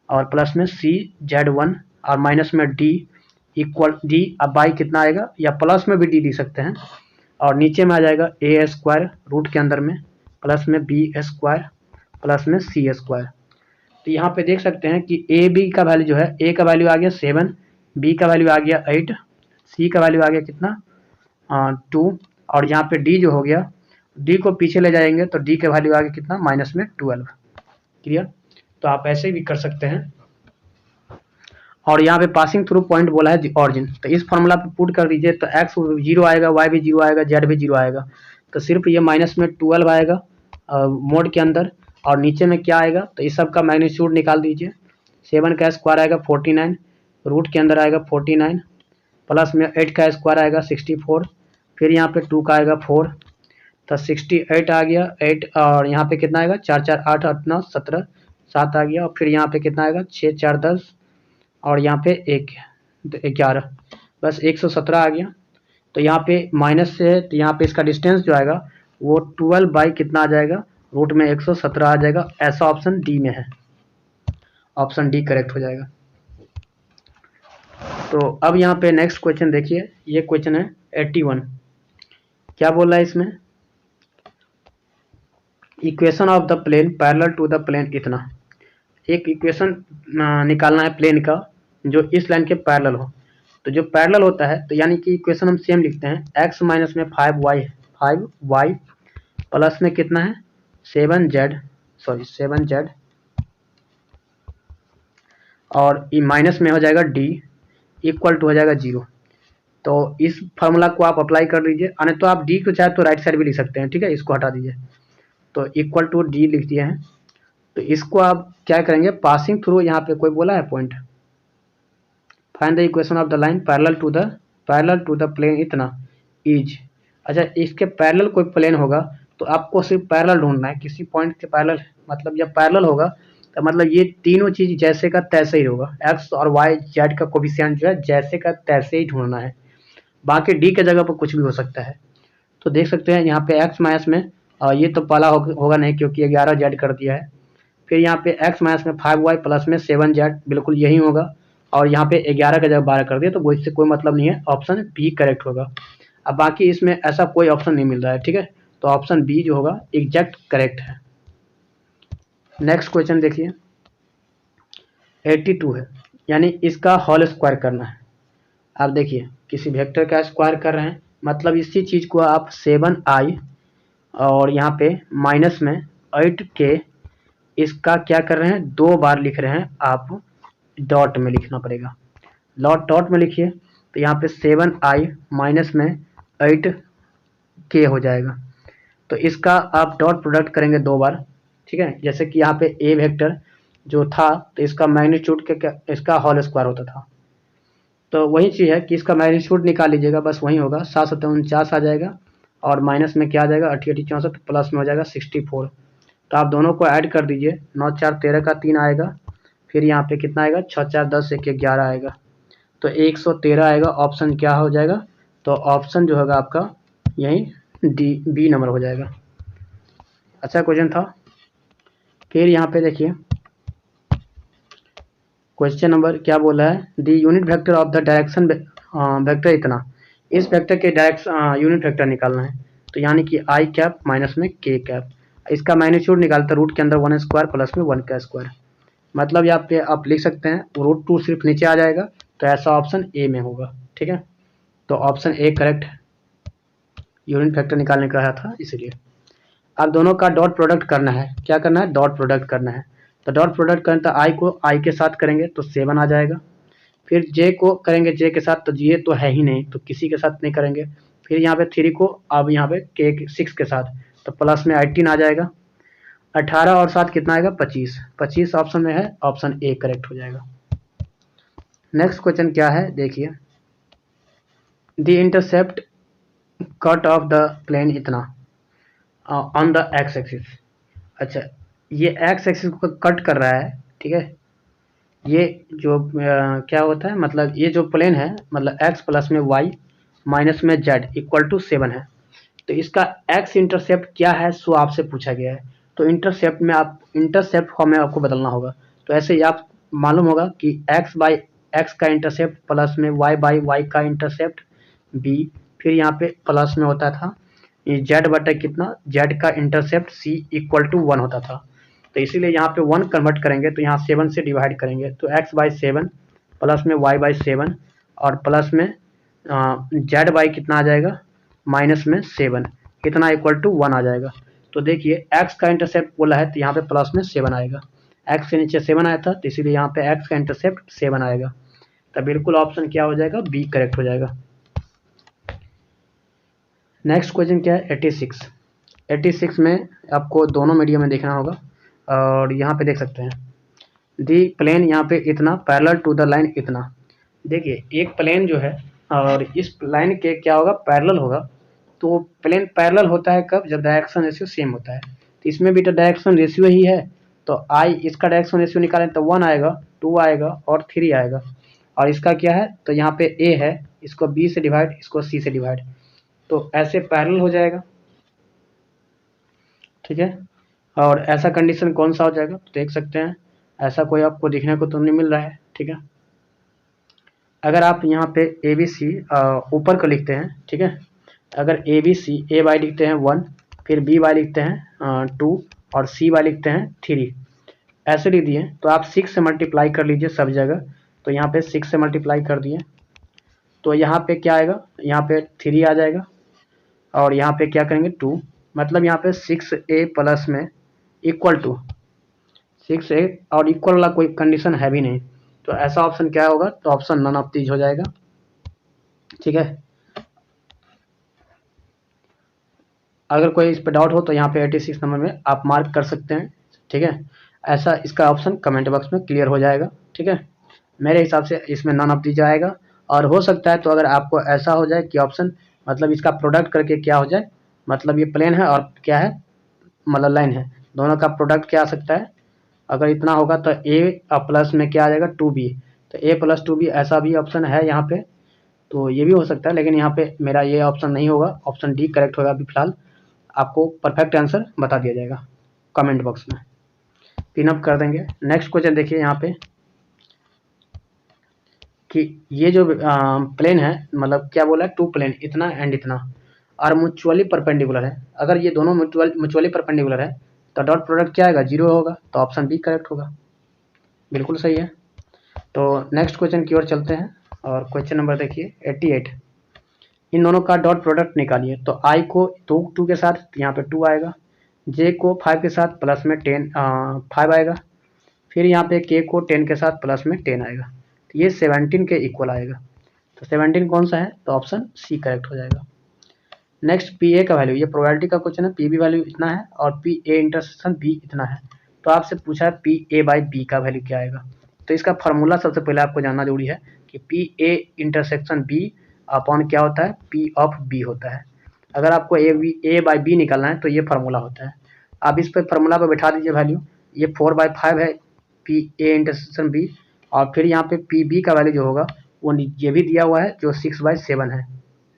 और प्लस में z1 और माइनस में d इक्वल d, अब बाई कितना आएगा, या प्लस में भी d लिख सकते हैं, और नीचे में आ जाएगा a स्क्वायर रूट के अंदर में प्लस में b स्क्वायर प्लस में c स्क्वायर। तो यहाँ पे देख सकते हैं कि ए बी का वैल्यू जो है, a का वैल्यू आ गया 7, b का वैल्यू आ गया 8, c का वैल्यू आ गया कितना 2, और यहाँ पे d जो हो गया, d को पीछे ले जाएंगे तो d का वैल्यू आ गया कितना माइनस में 12। क्लियर, तो आप ऐसे भी कर सकते हैं। और यहाँ पे पासिंग थ्रू पॉइंट बोला है ऑरिजिन, तो इस फॉर्मूला पे पुट कर दीजिए, तो x 0 आएगा, y भी 0 आएगा, z भी 0 आएगा, तो सिर्फ ये माइनस में 12 आएगा मोड के अंदर, और नीचे में क्या आएगा, तो इस सब का मैग्नीट्यूड निकाल दीजिए, 7 का स्क्वायर आएगा 49, रूट के अंदर आएगा 49, प्लस में 8 का स्क्वायर आएगा 64, फिर यहाँ पे 2 का आएगा 4, तो 68 आ गया 8, और यहाँ पे कितना आएगा 4 4 8 8 17 7 आ गया, और फिर यहाँ पे कितना आएगा 6 4 10, और यहाँ पे 1 11, बस 117 आ गया। तो यहाँ पे माइनस से है, तो यहाँ पे इसका डिस्टेंस जो आएगा वो 12 बाई कितना आ जाएगा, रूट में 117 आ जाएगा, ऐसा ऑप्शन डी में है, ऑप्शन डी करेक्ट हो जाएगा। तो अब यहाँ पे नेक्स्ट क्वेश्चन देखिए, ये क्वेश्चन है 81। क्या बोल रहा है इसमें, equation of the plane parallel to the plane इतना। एक इक्वेशन निकालना है प्लेन का जो इस लाइन के पैरेलल हो। तो जो पैरेलल होता है तो यानी कि इक्वेशन हम सेम लिखते हैं, x माइनस में 5y है, 5y प्लस में कितना है 7z और माइनस में हो जाएगा d इक्वल टू हो जाएगा 0। तो इस फार्मूला को आप अप्लाई कर लीजिए, अन्य तो आप d को चाहे तो राइट साइड भी लिख सकते हैं, ठीक है, इसको हटा दीजिए। तो इक्वल टू d लिख दिए हैं। तो इसको आप क्या करेंगे, पासिंग थ्रू, यहाँ पे कोई बोला है point, find the equation of the line parallel to the plane इतना इज। अच्छा, इसके पैरेलल कोई प्लेन होगा तो आपको सिर्फ पैरेलल ढूंढना है, किसी पॉइंट के पैरेलल, मतलब जब पैरेलल होगा तो मतलब ये तीनों चीज जैसे का तैसे ही होगा, एक्स और वाई जेड का कोफिशिएंट जो है जैसे का तैसे ही ढूंढना है, बाकी डी के जगह पर कुछ भी हो सकता है। तो देख सकते हैं यहाँ पे एक्स माइनस में ये तो पहला होगा नहीं क्योंकि 11 जेड कर दिया है। फिर यहाँ पे एक्स माइनस में 5y प्लस में 7z, बिल्कुल यही होगा। और यहाँ पे 11 का जगह 12 कर दिया, तो वो इससे कोई मतलब नहीं है, ऑप्शन बी करेक्ट होगा। अब बाकी इसमें ऐसा कोई ऑप्शन नहीं मिल रहा है, ठीक है, तो ऑप्शन बी जो होगा एग्जैक्ट करेक्ट है। नेक्स्ट क्वेश्चन देखिए 82 है, यानी इसका होल स्क्वायर करना है। आप देखिए किसी वेक्टर का स्क्वायर कर रहे हैं, मतलब इसी चीज को आप 7i और यहाँ पे माइनस में 8k, इसका क्या कर रहे हैं, 2 बार लिख रहे हैं, आप डॉट में लिखना पड़ेगा, डॉट में लिखिए। तो यहाँ पे 7i माइनस में 8k हो जाएगा। तो इसका आप डॉट प्रोडक्ट करेंगे 2 बार, ठीक है। जैसे कि यहाँ पे ए वेक्टर जो था तो इसका मैग्नीट्यूड के इसका होल स्क्वायर होता था, तो वही चीज़ है कि इसका मैग्नीट्यूड निकाल लीजिएगा, बस वही होगा, 7×7 आ जाएगा और माइनस में क्या आ जाएगा 88 प्लस में हो जाएगा 64। तो आप दोनों को ऐड कर दीजिए, 9 4 13 का 3 आएगा, फिर यहाँ पे कितना आएगा 6 4 10 1 11 आएगा, तो 113 आएगा। ऑप्शन क्या हो जाएगा, तो ऑप्शन जो होगा आपका यही डी बी नंबर हो जाएगा। अच्छा क्वेश्चन था। फिर यहाँ पे देखिए क्वेश्चन नंबर क्या बोला है, the unit vector of the direction vector इतना। इस वेक्टर के डायरेक्शन यूनिट वेक्टर निकालना है, तो यानी कि आई कैप माइनस में के कैप, इसका मैग्नीट्यूड निकालते रूट के अंदर 1 स्क्वायर प्लस में 1 का स्क्वायर, मतलब यहाँ पे आप लिख सकते हैं √2 सिर्फ नीचे आ जाएगा, तो ऐसा ऑप्शन ए में होगा, ठीक है। तो ऑप्शन ए करेक्ट है, यूनिट वेक्टर निकालने का था इसलिए। अब दोनों का डॉट प्रोडक्ट करना है, क्या करना है, डॉट प्रोडक्ट करना है। तो डॉट प्रोडक्ट करें तो आई को आई के साथ करेंगे तो 7 आ जाएगा, फिर जे को करेंगे जे के साथ, तो ये तो है ही नहीं तो किसी के साथ नहीं करेंगे। फिर यहाँ पे 3 को अब यहाँ पे के 6 के साथ, तो प्लस में 18 आ जाएगा, 18 और 7 कितना आएगा 25, 25 ऑप्शन में है, ऑप्शन ए करेक्ट हो जाएगा। नेक्स्ट क्वेश्चन क्या है देखिए, the intercept cut off the plane इतना ऑन द एक्स एक्सिस। अच्छा, ये एक्स एक्सिस को कट कर रहा है, ठीक है। ये जो क्या होता है, मतलब ये जो प्लेन है, मतलब x प्लस में y माइनस में z इक्वल टू 7 है, तो इसका x इंटरसेप्ट क्या है सो आपसे पूछा गया है। तो इंटरसेप्ट में आप इंटरसेप्ट फॉर्म में आपको बदलना होगा, तो ऐसे ही आप मालूम होगा कि x बाई x का इंटरसेप्ट प्लस में y बाई y का इंटरसेप्ट b, फिर यहाँ पे प्लस में होता था z बटा कितना, z का इंटरसेप्ट c इक्वल टू 1 होता था। तो इसीलिए यहाँ पे 1 कन्वर्ट करेंगे तो यहाँ 7 से डिवाइड करेंगे, तो x बाई 7 प्लस में y बाई 7 और प्लस में z बाई कितना आ जाएगा माइनस में 7, कितना इक्वल टू 1 आ जाएगा। तो देखिए x का इंटरसेप्ट बोला है तो यहाँ पे प्लस में 7 आएगा, x के नीचे 7 आया था तो इसीलिए यहाँ पे x का इंटरसेप्ट 7 आएगा, तो बिल्कुल ऑप्शन क्या हो जाएगा, बी करेक्ट हो जाएगा। नेक्स्ट क्वेश्चन क्या है 86। 86 में आपको दोनों मीडियम में देखना होगा, और यहाँ पे देख सकते हैं दी प्लेन यहाँ पे इतना पैरेलल टू द लाइन इतना। देखिए एक प्लेन जो है और इस लाइन के क्या होगा, पैरेलल होगा। तो प्लेन पैरेलल होता है कब, जब डायरेक्शन रेशियो सेम होता है। तो इसमें भी तो डायरेक्शन रेशियो ही है, तो आई इसका डायरेक्शन रेशियो निकालें तो 1 आएगा, 2 आएगा और 3 आएगा। और इसका क्या है, तो यहाँ पे ए है, इसको बी से डिवाइड, इसको सी से डिवाइड, तो ऐसे पैरेलल हो जाएगा, ठीक है। और ऐसा कंडीशन कौन सा हो जाएगा, तो देख सकते हैं ऐसा कोई आपको दिखने को तो नहीं मिल रहा है, ठीक है। अगर आप यहाँ पे ए बी सी ऊपर को लिखते हैं, ठीक है, अगर A B C, A by लिखते हैं 1, फिर बी बाई लिखते हैं 2 और सी बाई लिखते हैं 3, ऐसे लिख दिए तो आप 6 से मल्टीप्लाई कर लीजिए सब जगह। तो यहाँ पे 6 से मल्टीप्लाई कर दिए तो यहाँ पे क्या आएगा, यहाँ पे 3 आ जाएगा और यहाँ पे क्या करेंगे 2, मतलब यहाँ पे 6a प्लस में इक्वल टू 6a और इक्वल वाला कोई कंडीशन है भी नहीं, तो ऐसा ऑप्शन क्या होगा, तो ऑप्शन नन ऑफ दीज हो जाएगा। ठीक है, अगर कोई इस पर डाउट हो तो यहाँ पे 86 नंबर में आप मार्क कर सकते हैं। ठीक है, ऐसा इसका ऑप्शन कमेंट बॉक्स में क्लियर हो जाएगा। ठीक है, मेरे हिसाब से इसमें नन ऑफ दीज आएगा। और हो सकता है तो अगर आपको ऐसा हो जाए कि ऑप्शन मतलब इसका प्रोडक्ट करके क्या हो जाए, मतलब ये प्लेन है और क्या है, मतलब लाइन है, दोनों का प्रोडक्ट क्या आ सकता है, अगर इतना होगा तो ए प्लस में क्या आ जाएगा 2b, तो a प्लस 2b ऐसा भी ऑप्शन है यहाँ पे, तो ये भी हो सकता है, लेकिन यहाँ पे मेरा ये ऑप्शन नहीं होगा, ऑप्शन डी करेक्ट होगा। अभी फिलहाल आपको परफेक्ट आंसर बता दिया जाएगा कमेंट बॉक्स में, पिन अप कर देंगे। नेक्स्ट क्वेश्चन देखिए यहाँ पे कि ये जो प्लेन है, मतलब क्या बोला है, 2 प्लेन इतना एंड इतना और म्यूचुअली परपेंडिकुलर है। अगर ये दोनों म्यूचुअली परपेंडिकुलर है तो डॉट प्रोडक्ट क्या आएगा, 0 होगा, तो ऑप्शन बी करेक्ट होगा, बिल्कुल सही है। तो नेक्स्ट क्वेश्चन की ओर चलते हैं और क्वेश्चन नंबर देखिए 88, इन दोनों का डॉट प्रोडक्ट निकालिए। तो आई को 2 के साथ यहाँ पे 2 आएगा, जे को 5 के साथ प्लस में 5 आएगा, फिर यहाँ पे के को 10 के साथ प्लस में 10 आएगा, तो ये 17 के इक्वल आएगा। तो 17 कौन सा है, तो ऑप्शन सी करेक्ट हो जाएगा। नेक्स्ट पी ए का वैल्यू, ये प्रोबेबिलिटी का क्वेश्चन है, पी बी वैल्यू इतना है और पी ए इंटरसेक्शन बी इतना है, तो आपसे पूछा है पी ए बाई बी का वैल्यू क्या आएगा। तो इसका फार्मूला सबसे पहले आपको जानना जरूरी है कि P A intersection B upon क्या होता है, पी ऑफ बी होता है। अगर आपको ए बाई बी निकालना है तो ये फार्मूला होता है। आप इस पर फार्मूला पर बैठा दीजिए वैल्यू, ये 4/5 है पी ए इंटरसेक्शन बी, और फिर यहाँ पे पी बी का वैल्यू जो होगा वो ये भी दिया हुआ है जो 6/7 है,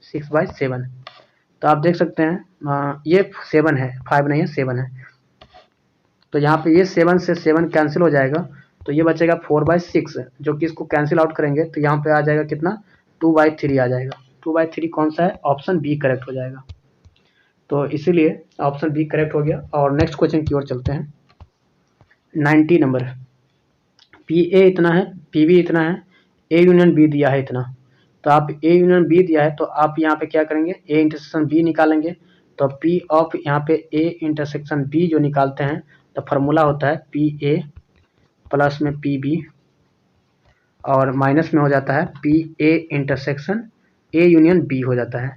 6/7। तो आप देख सकते हैं ये 7 है, 5 नहीं है 7 है, तो यहाँ पे ये 7 से 7 कैंसिल हो जाएगा, तो ये बचेगा 4/6, जो कि इसको कैंसिल आउट करेंगे तो यहाँ पे आ जाएगा कितना, 2/3 आ जाएगा। 2/3 कौन सा है, ऑप्शन बी करेक्ट हो जाएगा। तो इसीलिए ऑप्शन बी करेक्ट हो गया। और नेक्स्ट क्वेश्चन की ओर चलते हैं 90 नंबर, पी ए इतना है, पी बी इतना है, ए यूनियन बी दिया है इतना, तो आप ए यूनियन बी दिया है तो आप यहाँ पे क्या करेंगे, ए इंटरसेक्शन बी निकालेंगे। तो पी ऑफ यहाँ पे ए इंटरसेक्शन बी जो निकालते हैं तो फार्मूला होता है पी ए प्लस में पी बी और माइनस में हो जाता है P A intersection A union B हो जाता है।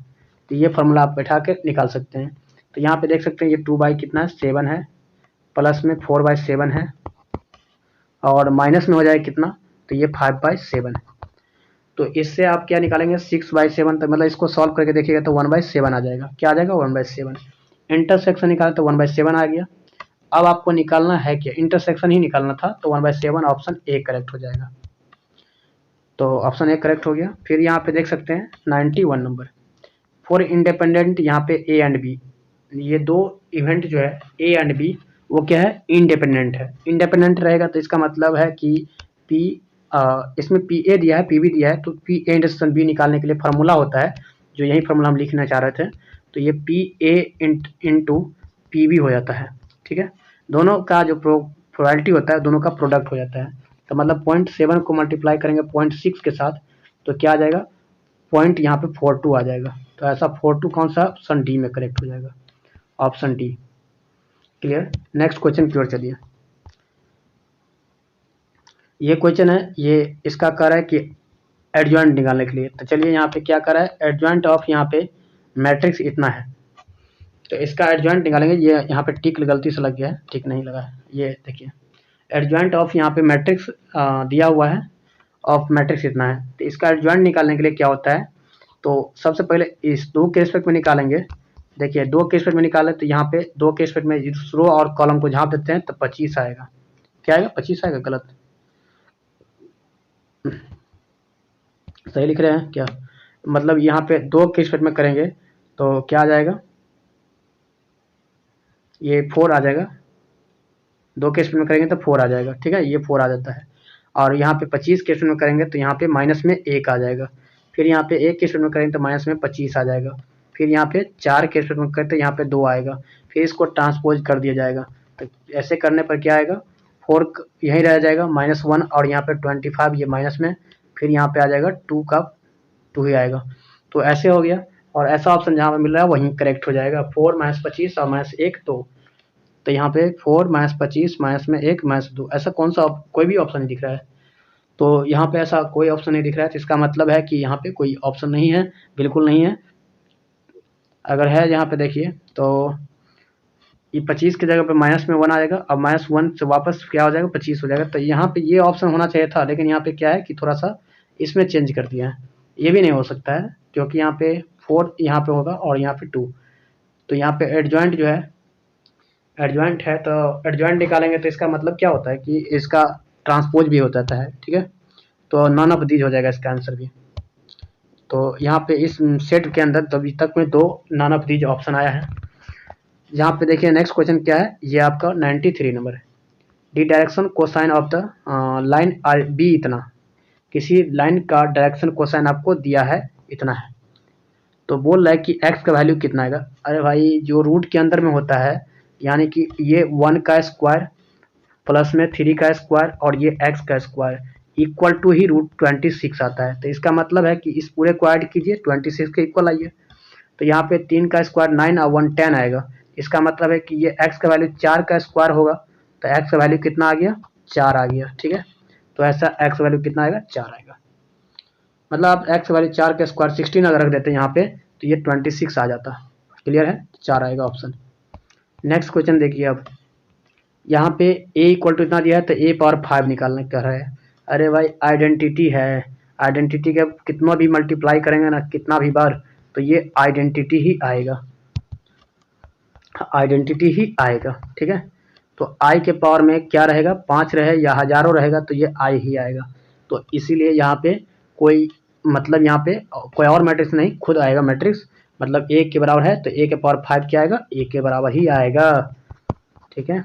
तो ये फार्मूला आप बैठा के निकाल सकते हैं। तो यहाँ पे देख सकते हैं ये 2 बाई कितना है, 7 है, प्लस में 4/7 है और माइनस में हो जाएगा कितना, तो ये 5/7 है। तो इससे आप क्या निकालेंगे, 6/7, तो मतलब इसको सॉल्व करके देखिएगा तो 1/7 आ जाएगा। क्या आ जाएगा, 1/7। इंटरसेक्शन निकाले तो 1/7 आ गया। अब आपको निकालना है क्या, इंटरसेक्शन ही निकालना था, तो 1/7 ऑप्शन ए करेक्ट हो जाएगा। तो ऑप्शन ए करेक्ट हो गया। फिर यहाँ पे देख सकते हैं 91 नंबर, फॉर इंडिपेंडेंट, यहाँ पे ए एंड बी, ये दो इवेंट जो है ए एंड बी वो क्या है, इंडिपेंडेंट है। इंडिपेंडेंट रहेगा तो इसका मतलब है कि पी इसमें पी ए दिया है, पी बी दिया है, तो पी ए इंटरसेक्शन बी निकालने के लिए फार्मूला होता है, जो यही फार्मूला हम लिखना चाह रहे थे, तो ये P A into P B हो जाता है। ठीक है, दोनों का जो प्रोबेबिलिटी होता है दोनों का प्रोडक्ट हो जाता है। तो मतलब 0.7 को मल्टीप्लाई करेंगे 0.6 के साथ तो क्या आ जाएगा, पॉइंट यहाँ पे 42 आ जाएगा। तो ऐसा 42 कौन सा, ऑप्शन डी में करेक्ट हो जाएगा, option D. Clear. Next question की ओर चलिए। ये क्वेश्चन है, ये इसका कह रहा है कि एडजॉइंट निकालने के लिए, तो चलिए यहाँ पे क्या कर रहा है, एडजॉइंट ऑफ यहाँ पे मैट्रिक्स इतना है, तो इसका एडजॉइंट निकालेंगे। ये यहाँ पे टिक गलती से लग गया है, टिक नहीं लगा है, ये देखिए एडजॉइंट ऑफ यहाँ पे मैट्रिक्स दिया हुआ है, ऑफ मैट्रिक्स इतना है, तो इसका एडजॉइंट निकालने के लिए क्या होता है, तो सबसे पहले इस 2 के रिस्पेक्ट में निकालेंगे। देखिए 2 के रिस्पेक्ट में निकाले तो यहाँ पे 2 के रिस्पेक्ट में रो और कॉलम को झाँप देते हैं तो 25 आएगा। क्या आएगा, 25 आएगा, गलत, सही लिख रहे हैं क्या, मतलब यहाँ पे 2 के रिस्पेक्ट में करेंगे तो क्या आ जाएगा, ये 4 आ जाएगा। 2 के रिस्पेक्ट में करेंगे तो 4 आ जाएगा। ठीक है, ये 4 आ जाता है। और यहाँ पे 25 के स्टूडेंट में करेंगे तो यहाँ पे माइनस में 1 आ जाएगा। फिर यहाँ पे 1 के स्टूडेंट में करेंगे तो माइनस में 25 आ जाएगा। फिर यहाँ पे 4 के स्टूडेंट में करें तो यहाँ पे 2 आएगा। फिर इसको ट्रांसपोज कर दिया जाएगा। तो ऐसे करने पर क्या आएगा, 4 यहीं रह जाएगा -1 और यहाँ पे 25 ये माइनस में, फिर यहाँ पे आ जाएगा 2 का 2 ही आएगा। तो ऐसे हो गया, और ऐसा ऑप्शन जहाँ पे मिल रहा है वहीं करेक्ट हो जाएगा। 4 - 25 और -1 तो यहाँ पे 4 - 25 माइनस में 1 -2, ऐसा कौन सा कोई भी ऑप्शन नहीं दिख रहा है। तो यहाँ पे ऐसा कोई ऑप्शन नहीं दिख रहा है, तो इसका मतलब है कि यहाँ पे कोई ऑप्शन नहीं है, बिल्कुल नहीं है। अगर है यहाँ पे देखिए तो ये 25 की जगह पे माइनस में 1 आ जाएगा, अब -1 से वापस क्या हो जाएगा 25 हो जाएगा। तो यहाँ पे ये ऑप्शन होना चाहिए था, लेकिन यहाँ पे क्या है कि थोड़ा सा इसमें चेंज कर दिया है। ये भी नहीं हो सकता है क्योंकि यहाँ पे 4 यहाँ पे होगा और यहाँ पे 2, तो यहाँ पे एडजॉइंट जो है एडजॉइंट है, तो एडजॉइंट निकालेंगे तो इसका मतलब क्या होता है कि इसका ट्रांसपोज भी हो जाता है, ठीक है। तो नॉन ऑफ दीज हो जाएगा इसका आंसर भी। तो यहाँ पे इस सेट के अंदर तो अभी तक में 2 नॉन ऑफ दीज ऑप्शन आया है। यहाँ पे देखिए नेक्स्ट क्वेश्चन क्या है, ये आपका 93 नंबर है। D direction cosine of the line are B इतना, किसी लाइन का डायरेक्शन कोसाइन आपको दिया है इतना है, तो बोल रहा है कि x का वैल्यू कितना आएगा। अरे भाई जो रूट के अंदर में होता है, यानी कि ये 1 का स्क्वायर प्लस में 3 का स्क्वायर और ये x का स्क्वायर इक्वल टू ही √26 आता है। तो इसका मतलब है कि इस पूरे को ऐड कीजिए 26 के इक्वल आइए। तो यहाँ पे 3 का स्क्वायर 9 और 1 10 आएगा। इसका मतलब है कि ये x का वैल्यू 4 का स्क्वायर होगा, तो x का वैल्यू कितना आ गया, 4 आ गया, ठीक है। तो ऐसा x वैल्यू कितना आएगा, 4 आएगा। मतलब आप x वैल्यू 4 का स्क्वायर 16 अगर रख देते हैं यहाँ पे तो ये 26 आ जाता। क्लियर है, 4 आएगा ऑप्शन। नेक्स्ट क्वेश्चन देखिए, अब यहाँ पे a इक्वल टू इतना दिया है तो a पावर 5 निकालना कह रहा है। अरे भाई आइडेंटिटी है, आइडेंटिटी के कितना भी मल्टीप्लाई करेंगे ना, कितना भी बार, तो ये आइडेंटिटी ही आएगा, आइडेंटिटी ही आएगा, ठीक है। तो i के पावर में क्या रहेगा, 5 रहे या हजारों रहेगा तो ये i ही आएगा। तो इसीलिए यहाँ पे कोई मतलब यहाँ पे कोई और मैट्रिक्स नहीं, खुद आएगा मैट्रिक्स, मतलब a के बराबर है तो a के पावर 5 क्या आएगा, a के बराबर ही आएगा, ठीक है।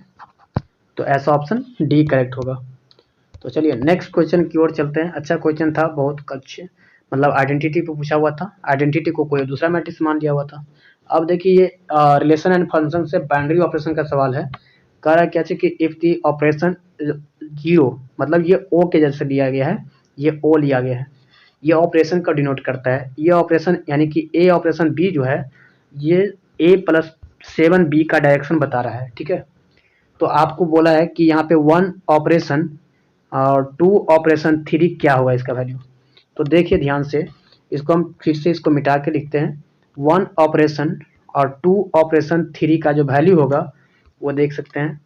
तो ऐसा ऑप्शन डी करेक्ट होगा। तो चलिए नेक्स्ट क्वेश्चन की ओर चलते हैं। अच्छा क्वेश्चन था, बहुत अच्छे, मतलब आइडेंटिटी पे पूछा हुआ था, आइडेंटिटी को कोई दूसरा मैट्रिक्स मान लिया हुआ था। अब देखिए ये रिलेशन एंड फंक्शन से बाइनरी ऑपरेशन का सवाल है। कह रहा है क्या कि इफ दी ऑपरेशन 0, मतलब ये ओ के जैसे लिया गया है, ये ओ लिया गया है, ये ऑपरेशन का डिनोट करता है। ये ऑपरेशन यानी कि ए ऑपरेशन बी जो है, ये a + 7b का डायरेक्शन बता रहा है, ठीक है। तो आपको बोला है कि यहाँ पे 1 ऑपरेशन और 2 ऑपरेशन 3 क्या होगा इसका वैल्यू। तो देखिए ध्यान से, इसको हम फिर से इसको मिटा के लिखते हैं। 1 ऑपरेशन और 2 ऑपरेशन 3 का जो वैल्यू होगा वो देख सकते हैं।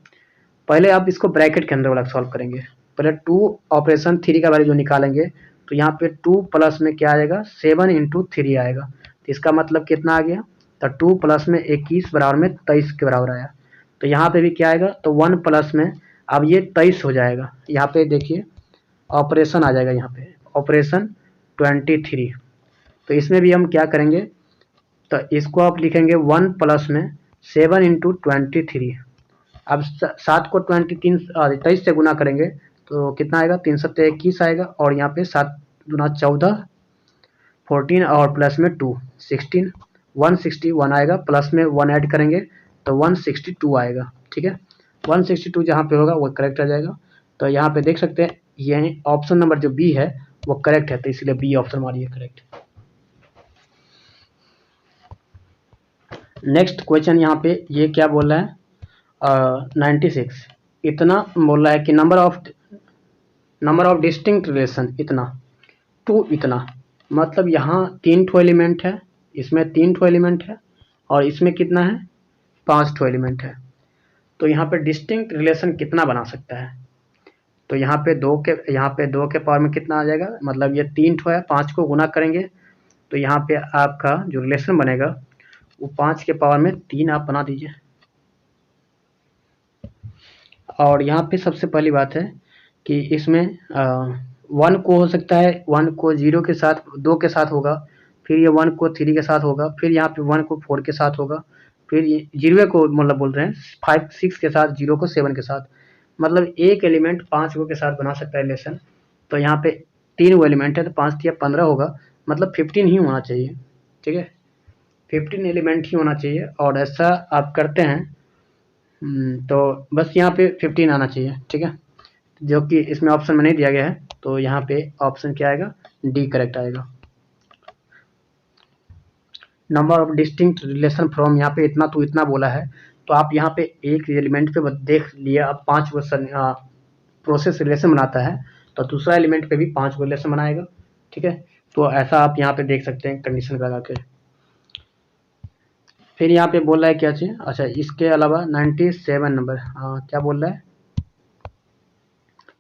पहले आप इसको ब्रैकेट के अंदर वाला सॉल्व करेंगे। पहले 2 ऑपरेशन 3 का वैल्यू जो निकालेंगे तो यहाँ पे 2 प्लस में क्या आएगा, 7 × 3 आएगा। तो इसका मतलब कितना आ गया, तो 2 प्लस में 21 बराबर में 23 के बराबर आया। तो यहाँ पे भी क्या आएगा, तो 1 प्लस में अब ये 23 हो जाएगा। यहाँ पे देखिए ऑपरेशन आ जाएगा, यहाँ पे ऑपरेशन 23। तो इसमें भी हम क्या करेंगे, तो इसको आप लिखेंगे 1 प्लस में 7 × 23। अब 7 को 23 से गुना करेंगे तो कितना आएगा, 3 × 7 = 21 आएगा, और यहाँ पे 7 × 14 14 और प्लस में 2 16 161 आएगा, प्लस में 1 ऐड करेंगे तो 162 आएगा, ठीक है। 162 जहाँ पे होगा वो करेक्ट आ जाएगा। तो यहाँ पे देख सकते हैं ये ऑप्शन नंबर जो बी है वो करेक्ट है, तो इसलिए बी ऑप्शन हमारी है करेक्ट। नेक्स्ट क्वेश्चन यहाँ पे ये क्या बोल रहा है, 96 इतना बोल रहा है कि नंबर ऑफ डिस्टिंक्ट रिलेशन इतना टू इतना, मतलब यहाँ 3 ठो एलिमेंट है, इसमें 3 ठो एलिमेंट है और इसमें कितना है, 5 ठो एलिमेंट है। तो यहाँ पे डिस्टिंक्ट रिलेशन कितना बना सकता है, तो यहाँ पे 2 के पावर में कितना आ जाएगा, मतलब ये 3 ठो है, 5 को गुना करेंगे तो यहाँ पे आपका जो रिलेशन बनेगा वो 5 के पावर में 3 आप बना दीजिए। और यहाँ पे सबसे पहली बात है कि इसमें 1 को हो सकता है, 1 को 0 के साथ 2 के साथ होगा, फिर ये 1 को 3 के साथ होगा, फिर यहाँ पे 1 को 4 के साथ होगा, फिर ये 0 को मतलब बोल रहे हैं 5 6 के साथ, 0 को 7 के साथ, मतलब एक एलिमेंट 5 गो के साथ बना सकता है रिलेशन। तो यहाँ पे 3 गो एलिमेंट है तो 5 या 15 होगा, मतलब 15 ही होना चाहिए। ठीक है, 15 एलिमेंट ही होना चाहिए और ऐसा आप करते हैं तो बस यहाँ पे 15 आना चाहिए। ठीक है, जो कि इसमें ऑप्शन में नहीं दिया गया है, तो यहाँ पे ऑप्शन क्या आएगा, डी करेक्ट आएगा। Number of distinct relation from, यहाँ पे इतना तो इतना बोला है, तो आप यहाँ पे एक एलिमेंट पे देख लिया, अब 5 गो प्रोसेस रिलेशन बनाता है तो दूसरा एलिमेंट पे भी 5 गो रिलेशन बनाएगा। ठीक है, तो ऐसा आप यहाँ पे देख सकते हैं कंडीशन लगा के। फिर यहाँ पे बोल रहा है क्या चाहिए, अच्छा इसके अलावा 97 नंबर, क्या बोल रहा है,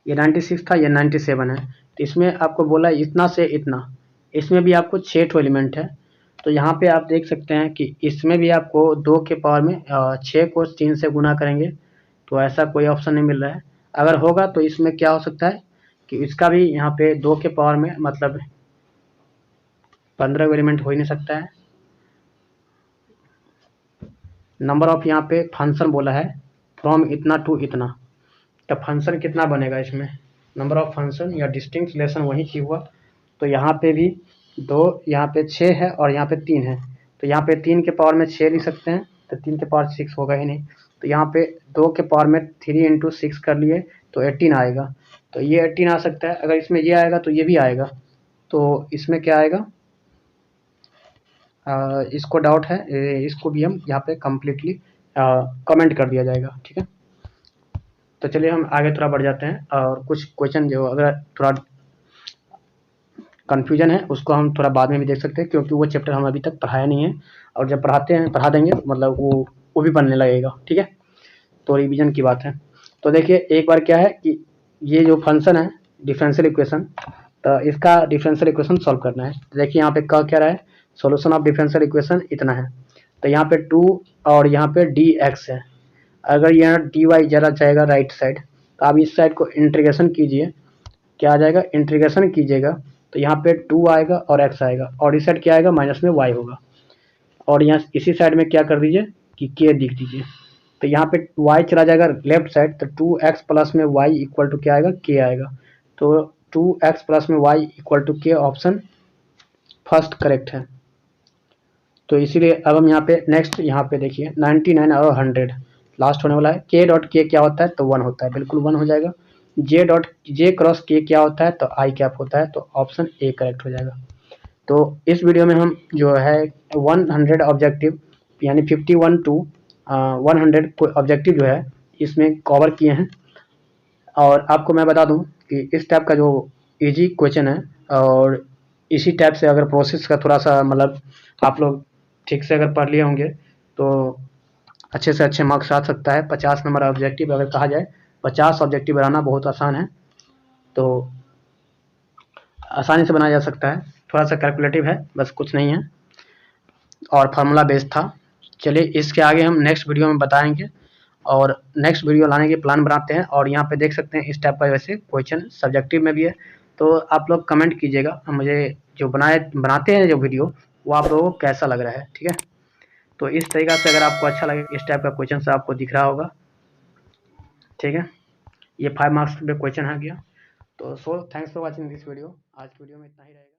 ये 96 था, ये 97 है। तो इसमें आपको बोला है इतना से इतना, इसमें भी आपको 6 ठो एलिमेंट है। तो यहाँ पे आप देख सकते हैं कि इसमें भी आपको 2 के पावर में 6 को 3 से गुना करेंगे, तो ऐसा कोई ऑप्शन नहीं मिल रहा है। अगर होगा तो इसमें क्या हो सकता है कि इसका भी यहाँ पे 2 के पावर में मतलब 15 एलिमेंट हो ही नहीं सकता है। नंबर ऑफ यहाँ पे फंक्शन बोला है फ्रॉम इतना टू इतना, तो फंक्शन कितना बनेगा इसमें, नंबर ऑफ फंक्शन या डिस्टिंक्ट रिलेशन वही चीज हुआ। तो यहाँ पे भी 2, यहाँ पे 6 है और यहाँ पे 3 है, तो यहाँ पे 3 के पावर में 6 लिख सकते हैं, तो 3 के पावर 6 होगा ही नहीं। तो यहाँ पे 2 के पावर में 3 इंटू 6 कर लिए तो 18 आएगा, तो ये 18 आ सकता है। अगर इसमें ये आएगा तो ये भी आएगा, तो इसमें क्या आएगा, इसको डाउट है, इसको भी हम यहाँ पे कम्प्लीटली कमेंट कर दिया जाएगा। ठीक है, तो चलिए हम आगे थोड़ा बढ़ जाते हैं और कुछ क्वेश्चन जो अगर थोड़ा कन्फ्यूजन है उसको हम थोड़ा बाद में भी देख सकते हैं, क्योंकि वो चैप्टर हम अभी तक पढ़ाया नहीं है, और जब पढ़ा देंगे मतलब वो भी बनने लगेगा। ठीक है, तो रिवीजन की बात है। तो देखिए एक बार क्या है कि ये जो फंक्शन है डिफरेंशियल इक्वेशन, तो इसका डिफरेंशियल इक्वेशन सॉल्व करना है। तो देखिए यहाँ पे क्या रहा है, सॉल्यूशन ऑफ डिफरेंशियल इक्वेशन इतना है, तो यहाँ पे 2 और यहाँ पे dx है। अगर यहाँ dy जरा जाएगा राइट साइड, तो आप इस साइड को इंटीग्रेशन कीजिए, क्या आ जाएगा, इंटीग्रेशन कीजिएगा तो यहाँ पे 2 आएगा और x आएगा, और इस साइड क्या आएगा, माइनस में y होगा, और यहाँ इसी साइड में क्या कर दीजिए कि k लिख दीजिए। तो यहाँ पे y चला जाएगा लेफ्ट साइड, तो 2x प्लस में y इक्वल टू क्या आएगा, k आएगा। तो 2x प्लस में y equal to k option first correct है। तो इसीलिए अब हम यहाँ पे नेक्स्ट यहाँ पे देखिए 99 और 100 लास्ट होने वाला है। k डॉट k क्या होता है, तो 1 होता है, बिल्कुल 1 हो जाएगा। j क्रॉस k क्या होता है, तो i कैप होता है, तो ऑप्शन ए करेक्ट हो जाएगा। तो इस वीडियो में हम जो है 100 ऑब्जेक्टिव यानी 51 टू 100 ऑब्जेक्टिव जो है इसमें कवर किए हैं। और आपको मैं बता दूं कि इस टाइप का जो इजी क्वेश्चन है, और इसी टाइप से अगर प्रोसेस का थोड़ा सा मतलब आप लोग ठीक से अगर पढ़ लिए होंगे तो अच्छे से अच्छे मार्क्स आ सकता है। 50 नंबर ऑब्जेक्टिव अगर कहा जाए, 50 ऑब्जेक्टिव बनाना बहुत आसान है, तो आसानी से बनाया जा सकता है। थोड़ा सा कैलकुलेटिव है, बस कुछ नहीं है, और फार्मूला बेस्ड था। चलिए इसके आगे हम नेक्स्ट वीडियो में बताएंगे, और नेक्स्ट वीडियो लाने के प्लान बनाते हैं। और यहाँ पे देख सकते हैं इस टाइप का वैसे क्वेश्चन सब्जेक्टिव में भी है, तो आप लोग कमेंट कीजिएगा मुझे जो बनाते हैं जो वीडियो, वो आप लोगों को कैसा लग रहा है। ठीक है, तो इस तरीका से अगर आपको अच्छा लगे, इस टाइप का क्वेश्चन से आपको दिख रहा होगा। ठीक है, ये 5 मार्क्स पे क्वेश्चन आ गया। तो thanks for watching this video. आज की वीडियो में इतना ही रहेगा।